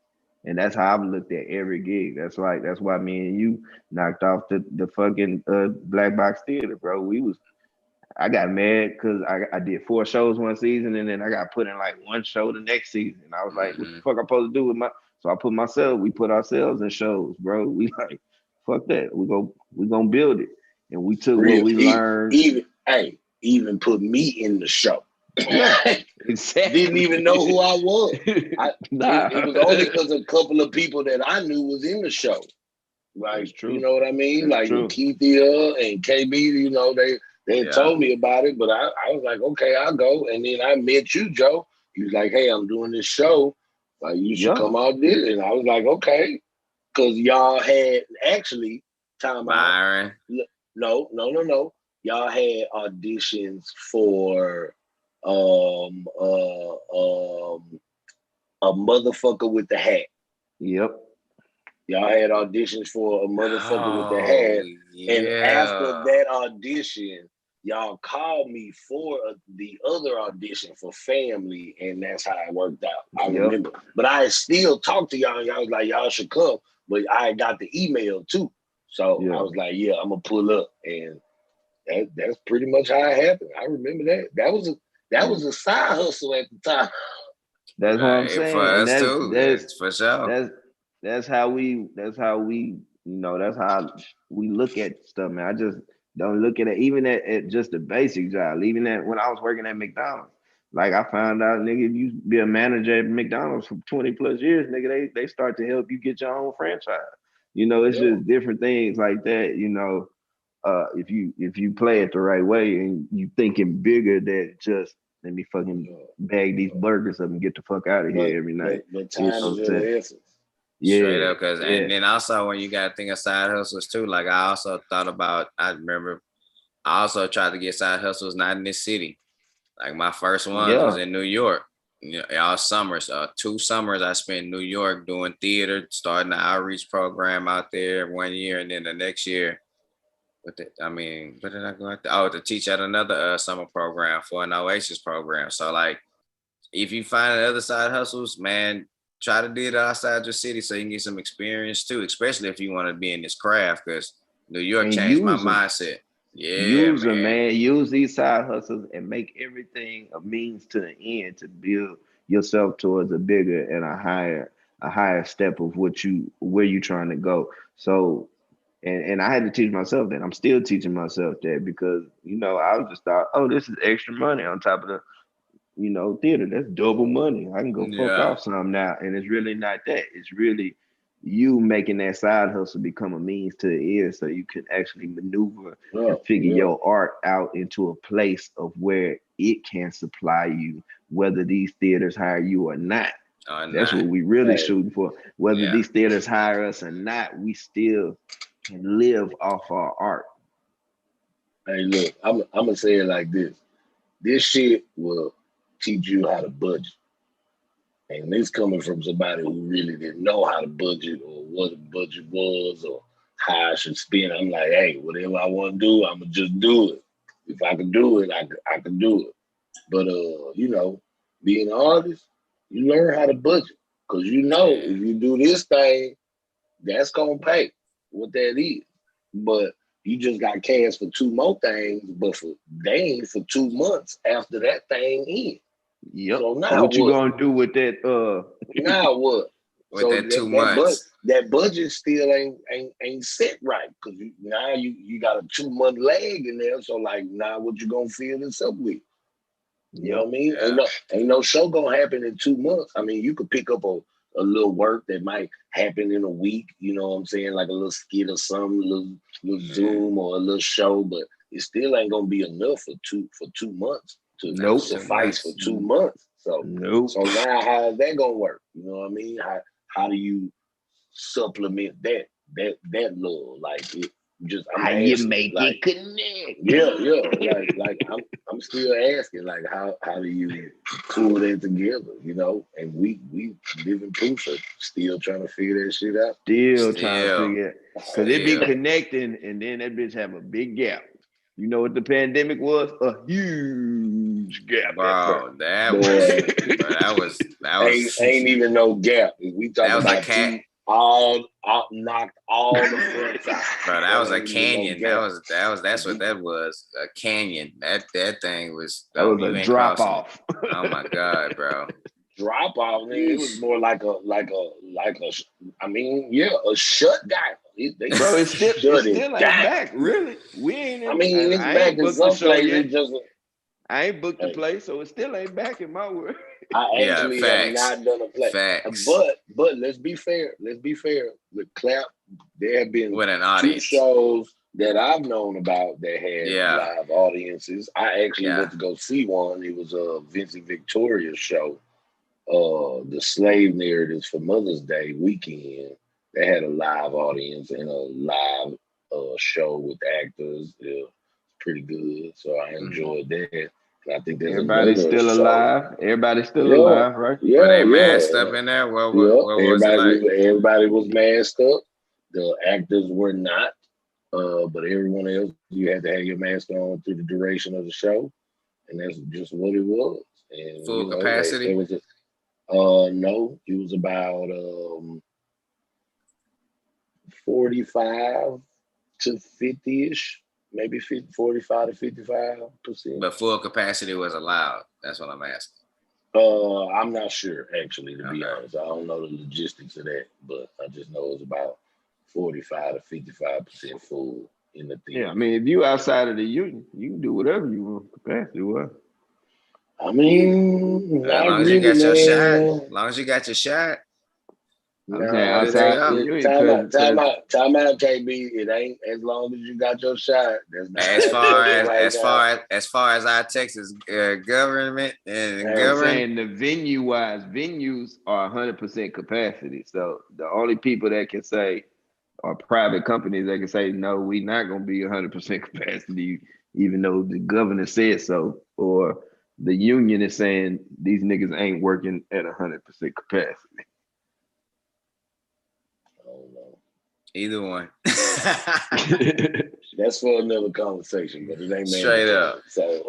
B: And that's how I've looked at every gig. That's why me and you knocked off the fucking Black Box Theater, bro. I got mad because I did 4 shows one season and then I got put in like 1 show the next season. And I was like, what the fuck I'm supposed to do with so we put ourselves in shows, bro. We like, fuck that. We gonna build it. And we took what we learned.
A: Even put me in the show.
B: Yeah, exactly.
A: Didn't even know who I was. It was only because a couple of people that I knew was in the show. Like, you know what I mean? That's like Keithia and KB, they told me about it, but I was like, okay, I'll go. And then I met you, Joe. He was like, hey, I'm doing this show. Like, you should come audition. I was like, okay. Because y'all had actually, time
C: Byron.
A: out. No. Y'all had auditions for a motherfucker with the hat.
B: Yep.
A: Y'all had auditions for a motherfucker with the hat.
C: Yeah.
A: And after that audition, y'all called me for the other audition for Family, and that's how it worked out. I remember. But I still talked to y'all, and y'all was like, y'all should come. But I got the email too. So I was like, yeah, I'm going to pull up. And that's pretty much how it happened. I remember that. That was a side hustle at the time.
B: That's what I'm saying.
C: For us
B: and
C: too. That's for sure.
B: That's how we, that's how we look at stuff, man. I just don't look at it, even at just the basic job. Even at when I was working at McDonald's. Like, I found out, nigga, if you be a manager at McDonald's for 20 plus years, nigga, they start to help you get your own franchise. It's just different things like that, if you play it the right way and you thinking bigger than just let me fucking bag these burgers up and get the fuck out of here every night.
A: But time is of the essence.
C: Straight up, and then also when you gotta think of side hustles too, like I also thought about, I also tried to get side hustles not in this city. Like my first one was in New York. All summers, 2 summers I spent in New York doing theater, starting the outreach program out there 1 year, and then the next year, what did I go out there? Oh, to teach at another summer program for an Oasis program. So like, if you find other side hustles, man, try to do it outside your city so you can get some experience too, especially if you want to be in this craft, because New York changed my mindset. Yeah,
B: use them, man. Use these side hustles and make everything a means to an end to build yourself towards a bigger and a higher step of where you trying to go. So, and I had to teach myself that. I'm still teaching myself that because I was just thought, oh, this is extra money on top of the theater. That's double money. I can go fuck off some now. And it's really not that. It's really you making that side hustle become a means to the end so you can actually maneuver and figure your art out into a place of where it can supply you, whether these theaters hire you or not. That's what we really shooting for. Whether these theaters hire us or not, we still can live off our art.
A: Hey, look, I'm gonna say it like this. This shit will teach you how to budget. And this coming from somebody who really didn't know how to budget or what a budget was or how I should spend. I'm like, hey, whatever I want to do, I'm going to just do it. If I can do it, I can do it. But, being an artist, you learn how to budget. Because if you do this thing, that's going to pay what that is. But you just got cash for 2 more things, but they ain't for 2 months after that thing ends.
B: Yep. So now what you gonna do with that?
A: Now what?
C: With that 2 months,
A: that budget still ain't set right because now you got a 2-month lag in there. So like now, what you gonna fill this up with? You know what I mean? Ain't no show gonna happen in 2 months. I mean, you could pick up a little work that might happen in a week. You know what I'm saying? Like a little skit or something, a little Zoom or a little show, but it still ain't gonna be enough for 2 months. To suffice for 2 months. So now how is that gonna work? You know what I mean? How do you supplement that love? Like
B: how you make it connect?
A: Yeah. Like I'm still asking, like how do you pull that together? And we living proof of still trying to figure that shit out.
B: Still trying to figure it, because it be connecting, and then that bitch have a big gap. You know what the pandemic was? A huge gap.
C: Bro, that was
A: ain't even no gap. We talking about all knocked all the fronts out.
C: Bro, that was a canyon. That's what that was. A canyon. That thing was
B: a drop off.
C: Oh my God, bro.
A: Drop off, man. It was more like a shut down.
B: Bro, it still ain't back, really. We ain't in,
A: it's back in some places.
B: I ain't booked the play, so it still ain't back in my world.
A: I actually have not done a play.
C: Facts.
A: But let's be fair. With Clap, there have been
C: with an
A: 2 shows that I've known about that had live audiences. I actually went to go see one. It was a Vincent Victoria's show. the slave narratives for Mother's Day weekend. They had a live audience and a live show with actors. It was pretty good, so I enjoyed that. And I think there's
B: Everybody's
A: another
B: still
A: show.
B: alive. Everybody's still
A: Yeah,
B: alive, right?
C: Were
A: yeah,
C: they masked
A: yeah,
C: up in there? What
A: yeah.
C: was it like?
A: Everybody was masked up. The actors were not, but everyone else you had to have your mask on through the duration of the show, and that's just what it was. And
C: Full
A: there
C: capacity?
A: was a no, it was about 45 to 50-ish, maybe 50, 45 to 55%.
C: But full capacity was allowed. That's what I'm asking.
A: I'm not sure actually, to be
C: Okay.
A: honest. I don't know the logistics of that, but I just know it's about 45 to 55% full in the theater.
B: Yeah, I mean, if you outside of the union, you can do whatever you want. Capacity, what?
A: I mean,
C: As
A: not
C: long as you
A: really,
C: got your shot.
A: man.
C: As long as you got your shot.
B: I'm saying
A: Nah,
C: Good to
B: outside of the
C: go.
B: union,
A: time out, KB. It ain't as long as you got your shot. That's not
C: As
A: happening
C: far as
A: right now.
C: as far as our Texas government and
A: Hey,
B: I'm
C: government,
B: saying the venues are 100% capacity. So the only people that can say are private companies that can say no, we not gonna be 100% capacity, even though the governor said so, or the union is saying these niggas ain't working at 100% capacity.
A: I don't know.
C: either one.
A: That's for another conversation, but it ain't
C: Straight
A: mandatory.
C: up.
A: So,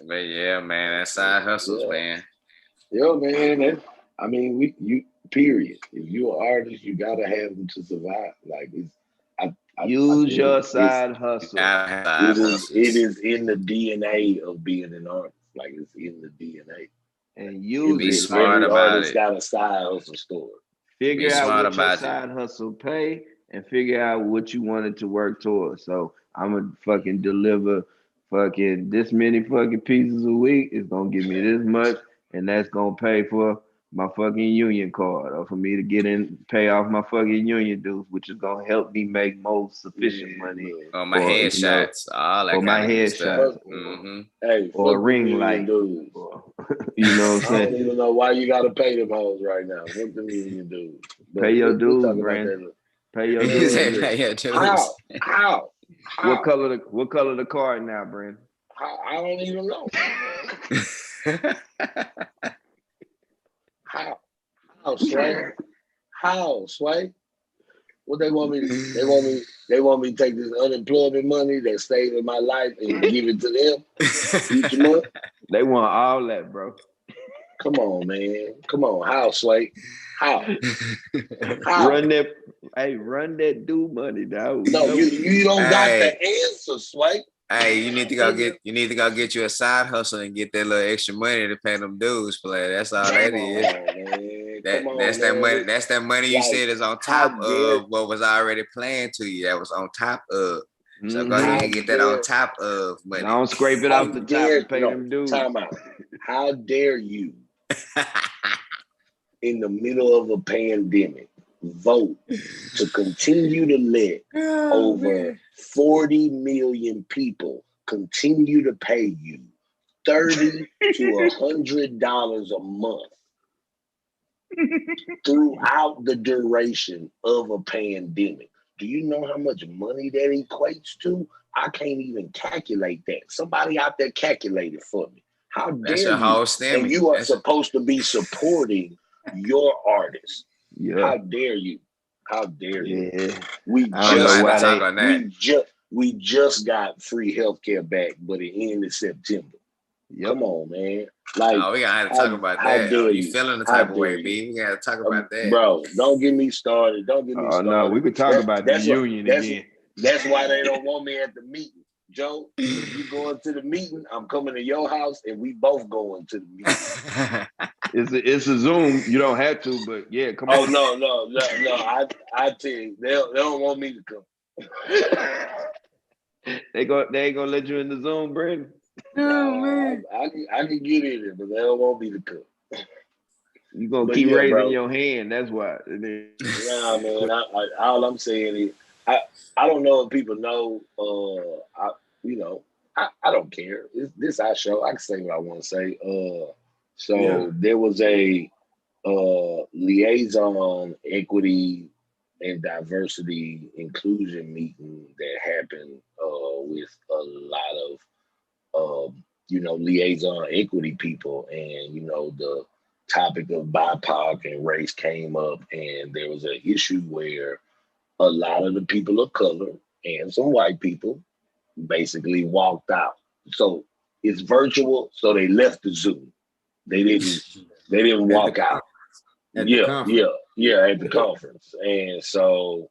C: But yeah, man, that's side hustles,
A: yeah,
C: man.
A: yeah, man. I mean, you period. If you're an artist, you gotta have them to survive. Like I
B: Use
A: think
B: your side
C: You
B: hustle.
C: gotta have side
A: it
C: hustles.
A: is in the DNA of being an artist. Like it's in the DNA.
B: And
C: You
B: use
C: be
B: it. Like,
C: smart
A: Every
C: about
A: artist
C: it.
A: got a side hustle story.
C: Be
B: figure out
C: smart
B: what your
C: about it.
B: side hustle pay and figure out what you wanted to work towards. So I'm gonna fucking deliver fucking this many fucking pieces a week. It's gonna give me this much, and that's gonna pay for my fucking union card, or for me to get in, pay off my fucking union dues, which is gonna help me make more sufficient
A: Man,
B: money
A: look.
C: On my
B: for
C: headshots, all that
B: for my
C: kind of good stuff.
B: headshots,
A: Fuck,
C: Mm-hmm.
A: hey,
B: or a
A: fuck them
B: ring
A: union
B: light,
A: dudes.
B: or you know what
A: I
B: I'm
A: don't
B: saying?
A: even know why you gotta pay them hoes right now. Fuck them union dudes. But
B: Pay your
A: we'll
B: dues,
A: talk about
B: Brandon.
A: that.
B: Pay your
C: You
B: dues.
C: say
A: Man,
C: pay your
A: how?
C: dues.
A: How?
B: What
A: How?
B: color the card now, Brandon?
A: I don't even know. How? How, Sway? How, Sway? What they want me to do? They want me to take this unemployment money that saved in my life and give it to them each month.
B: They want all that, bro.
A: Come on, man. Come on. How, Sway? How? How?
B: Run that due money, dog.
A: No, you don't got
C: Hey,
A: the answer, Sway.
C: hey, you need to go get you a side hustle and get that little extra money to pay them dues, play. That's all that
A: Come
C: is.
A: on, man.
C: That
A: Come on,
C: that's that
A: man.
C: money. That's that money you
A: Like,
C: said is on
A: how
C: top
A: dare
C: of what was already planned to you. That was on top of. So go ahead
A: how
C: and get that on
A: dare
C: top of money.
B: Don't scrape it
A: how
B: off the top
A: dare
B: and pay
A: no
B: them dues.
A: time out. How dare you in the middle of a pandemic vote to continue to let
C: Oh,
A: over
C: man.
A: 40 million people continue to pay you $30 to $100 a month throughout the duration of a pandemic. Do you know how much money that equates to? I can't even calculate that. Somebody out there calculate it for me. How
C: That's
A: dare
C: your
A: you?
C: whole
A: And
C: stimmy.
A: you are supposed to be supporting your artist.
B: Yeah,
A: How dare you? How dare you?
B: yeah.
A: We
B: I don't
C: We're
B: know
C: gonna have
A: just
C: to
B: why
C: talk
B: they.
C: on that.
A: we just got free healthcare back, but it ended September.
B: Yep.
A: Come on, man. Like,
C: Oh, we gonna have to talk about
A: how
C: that. Oh,
A: dare
C: you
A: you?
C: feeling the
A: How
C: type of
A: dare
C: way,
A: you?
C: B? We gotta talk about that.
A: Bro, don't get me started. Don't get me
B: Oh no, we
A: started.
B: could talk about the union again.
A: That's why they don't want me at the meeting. Joe, if you going to the meeting, I'm coming to your house and we both going to the meeting.
B: It's a Zoom. You don't have to, but yeah, come
A: Oh
B: on.
A: no. I tell you, they don't want me to come.
B: They ain't gonna let you in the Zoom, Brandon.
C: Oh
A: No,
C: man.
A: I can get in it, but they don't want me to come.
B: You gonna
A: But
B: keep
A: yeah,
B: raising
A: bro.
B: your hand. That's why.
A: Nah, man. All I'm saying is, I don't know if people know. I don't care. This our show. I can say what I want to say. So there was a liaison equity and diversity inclusion meeting that happened with a lot of liaison equity people, and the topic of BIPOC and race came up, and there was an issue where a lot of the people of color and some white people basically walked out. So it's virtual, so they left the Zoom. They didn't walk out. At the conference. And so,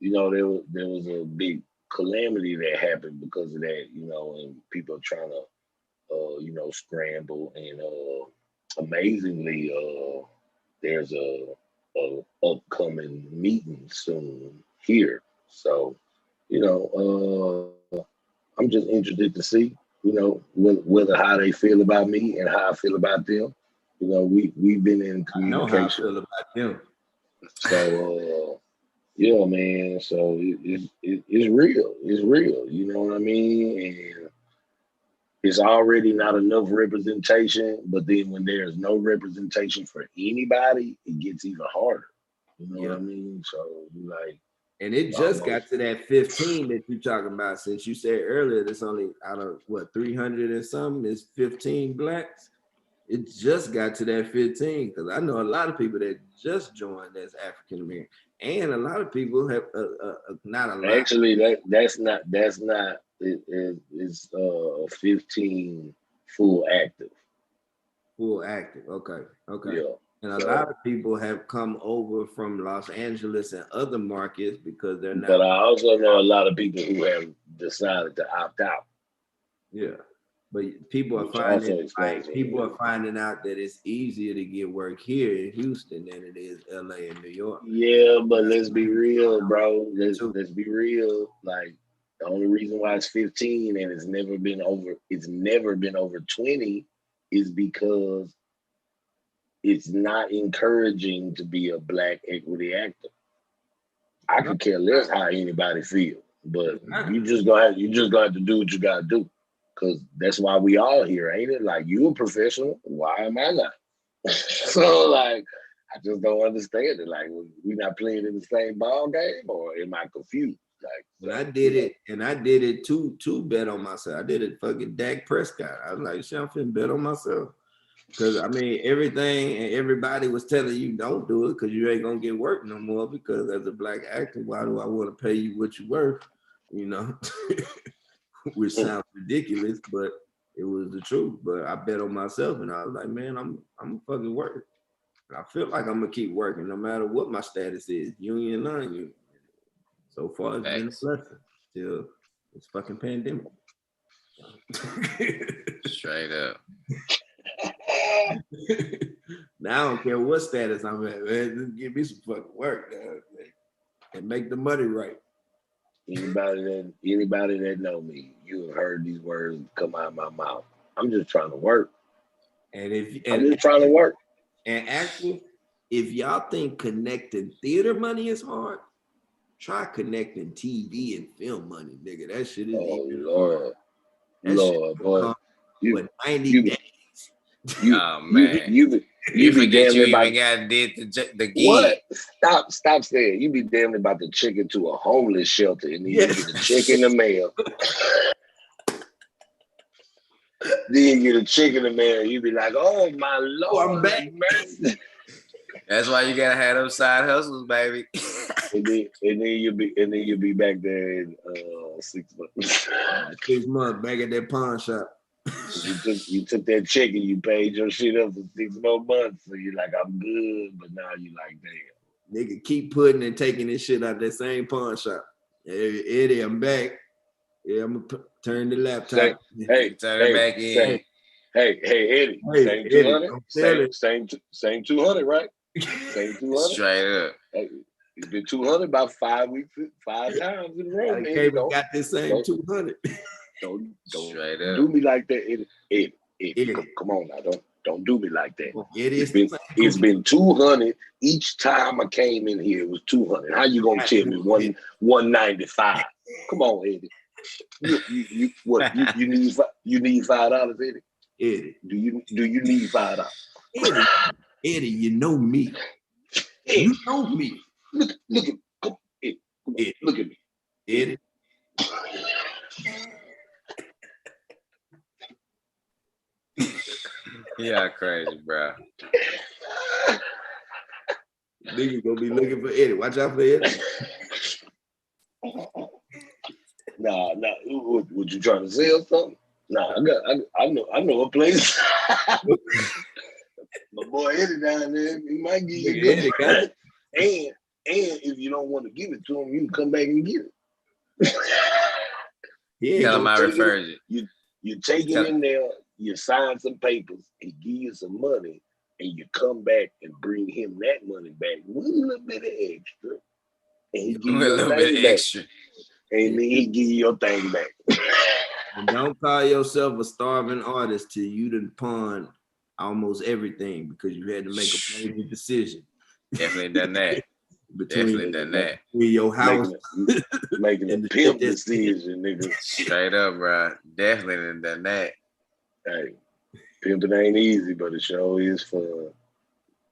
A: there was a big calamity that happened because of that, and people trying to scramble, and amazingly there's a upcoming meeting soon here. So, I'm just interested to see, whether how they feel about me and how I feel about them. We've been in communication. I know how I feel about them. So yeah, man. So it's real. It's real. You know what I mean? And it's already not enough representation, but then when there's no representation for anybody, it gets even harder. You know what I mean? So like,
D: and it just got to that 15 that you're talking about. Since you said earlier, there's only out of 300 and something is 15 blacks. It just got to that 15 because I know a lot of people that just joined as African American, and a lot of people have not a lot.
A: Actually, that's not. It's 15 full active.
D: Full active. Okay.
A: Yeah.
D: And a lot of people have come over from Los Angeles and other markets because they're not.
A: But I also know a lot of people who have decided to opt out.
D: Yeah. But people are finding out that it's easier to get work here in Houston than it is LA and New York.
A: Yeah, but let's be real, bro. Let's be real. Like the only reason why it's 15 and it's never been over 20 is because it's not encouraging to be a black equity actor. I could care less how anybody feel, but you just gonna have to do what you gotta do. Cause that's why we all here, ain't it? Like, you a professional, why am I not? So like, I just don't understand it. Like, we not playing in the same ball game, or am I confused? Like,
D: and I did it to bet on myself. I did it fucking Dak Prescott. I was like, shit, I'm finna bet on myself. Cause I mean, everything and everybody was telling you don't do it because you ain't gonna get work no more. Because as a black actor, why do I want to pay you what you worth? Which sounds ridiculous, but it was the truth. But I bet on myself, and I was like, man, I'm fucking working. And I feel like I'm gonna keep working no matter what my status is, union, non-union. So far, it's been a blessing till this fucking pandemic.
C: Straight up.
D: Now I don't care what status I'm at, man. Just give me some fucking work, man, and make the money right.
A: Anybody that know me, you have heard these words come out of my mouth. I'm just trying to work.
D: I'm just
A: trying to work.
D: And actually, if y'all think connecting theater money is hard, try connecting TV and film money, nigga. That shit is even
A: Lord.
D: That
A: Lord, boy.
D: 90 days.
C: Oh man. You forget you even got did the gig.
A: What? Stop saying. You be damned about the chicken to a homeless shelter and then you get a check in the mail. Then you get a check in the mail. You be like, oh my Lord,
D: I'm back.
C: That's why you gotta have those side hustles, baby.
A: and then you be back there in 6 months.
D: 6 months back at that pawn shop.
A: You took that check and you paid your shit up for 6 more months. So you're like, I'm good, but now you like, damn.
D: Nigga keep putting and taking this shit out that same pawn shop. Hey, Eddie, I'm back. Yeah, I'm gonna turn the laptop.
C: Turn it back in.
A: Hey, Eddie. Same 200. Same 200, right? Same 200.
C: Straight up.
A: Hey, it's been 200 about 5 weeks, 5 times in a row.
D: I got this same 200.
A: Don't do me like that, Eddie. Come on now, don't do me like that. It's been 200 each time I came in here. It was 200. How you gonna tell me 195? Come on, Eddie. You need $5, Eddie?
D: Eddie.
A: Do you need $5?
D: Eddie, you know me.
A: Eddie,
D: You know me.
A: Look at me. Come on, Eddie. Look at me.
D: Eddie.
C: Yeah, crazy, bro.
D: Niggas gonna be looking for Eddie. Watch out for Eddie.
A: Nah. Would you try to sell something? Nah, I know a place. My boy Eddie down there, he might give you good money. And if you don't want to give it to him, you can come back and get it.
C: Tell him I referred
A: you. You take it in there, you sign some papers, he give you some money, and you come back and bring him that money back with a little bit of extra. And he give you a little bit extra. And then he give you your thing back.
D: And don't call yourself a starving artist till you done pawned almost everything because you had to make a major decision.
C: Definitely done that. Between
D: your house,
A: making a pimp decision, nigga.
C: Straight up, bro. Definitely done that.
A: Hey, pimping ain't easy, but it sure is fun.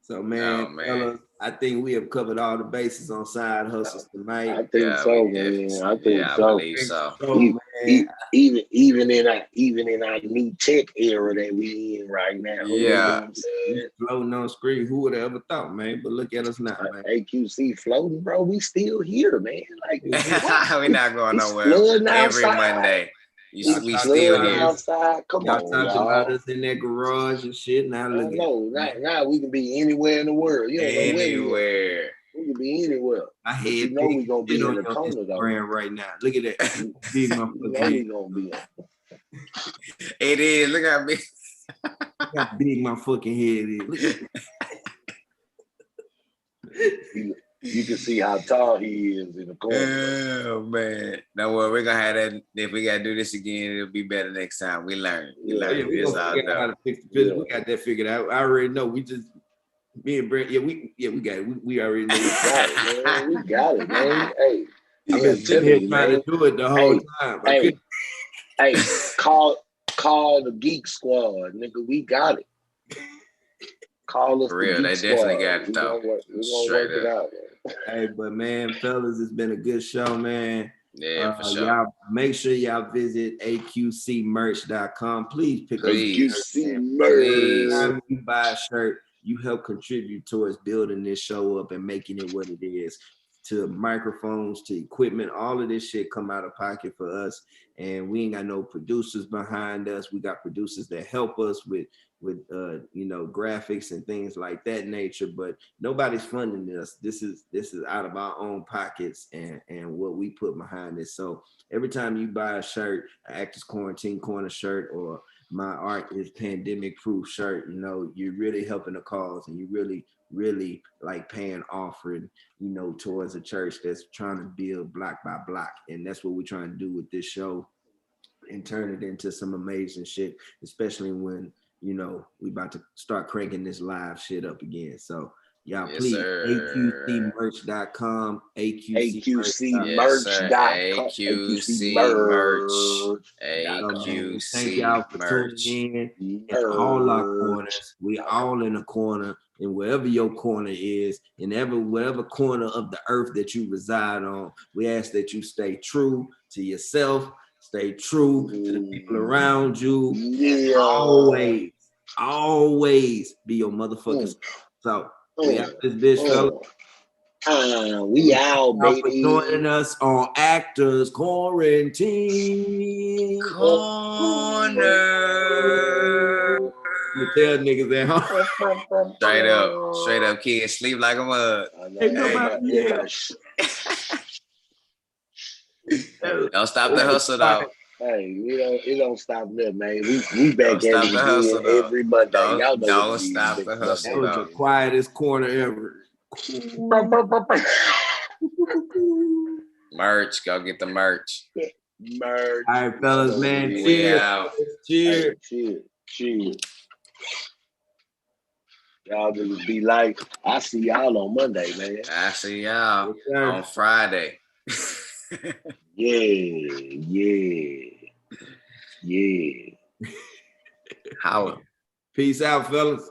D: So, man, fellas, I think we have covered all the bases on side hustles tonight.
A: I think so, man. I think so.
C: I believe so.
A: Even in our new tech era that we in right now.
C: Yeah.
D: Floating on screen. Who would have ever thought, man? But look at us now, man.
A: AQC floating, bro. We still here, man. Like
C: we're not going nowhere. Every Monday. We still here.
A: Outside. Come
D: y'all
A: on,
D: talking about us in that garage and shit. Now look
A: now we can be anywhere in the world. You don't know
C: anywhere.
A: We can be anywhere.
D: I head
A: we gonna be in the corner though.
D: Right now. Look at that. Big motherfucker.
A: We gonna be.
C: It is. Look how big.
D: Look how big my fucking head is. Look at
A: You can see how tall he is in the corner.
C: Oh man. No worry, we're gonna have that. If we gotta do this again, it'll be better next time. We learn. We learn.
D: We got that figured out. I already know. We just me and Brent, we got it. We already know.
A: We got it, man. Hey,
D: I've been sitting here trying to do it the whole time.
A: Hey, call the Geek Squad, nigga. We got it. Call us.
C: For real, they definitely got it though.
A: We're gonna work it out, man.
D: Hey, but man, fellas, it's been a good show, man.
C: Yeah, for sure.
D: Y'all make sure y'all visit aqcmerch.com. Please pick up
A: AQC merch.
D: Every time you buy a shirt, you help contribute towards building this show up and making it what it is. To microphones, to equipment, all of this shit come out of pocket for us. And we ain't got no producers behind us. We got producers that help us with graphics and things like that nature, but nobody's funding us. This is out of our own pockets and what we put behind it. So every time you buy a shirt, an Actors Quarantine Corner shirt, or My Art is Pandemic Proof shirt, you're really helping the cause, and you really like paying offering, towards a church that's trying to build block by block. And that's what we're trying to do with this show and turn it into some amazing shit, especially when we about to start cranking this live shit up again. So y'all please, aqcmerch.com,
A: aqcmerch.com,
D: Thank y'all for tuning in all our corners. We all in a corner, and wherever your corner is, in whatever corner of the earth that you reside on, we ask that you stay true to yourself, stay true to the people around you.
A: Yeah.
D: Always be your motherfucking self. We out this bitch, fella.
A: We out, baby.
D: For joining us on Actors Quarantine Corner. You tell niggas at home.
C: Straight up, kids sleep like a mug. Don't stop the hustle, though.
A: Hey, it don't stop that, man. We back at it again every Monday. Y'all know
C: don't stop the hustle.
D: That was the quietest corner ever.
C: Merch, go get the merch.
A: Merch.
D: All right, fellas, man. Cheers.
A: Cheers. Y'all just be like, I see y'all on Monday, man.
C: I see y'all on Friday.
A: Yeah.
C: Howard.
D: Peace out, fellas.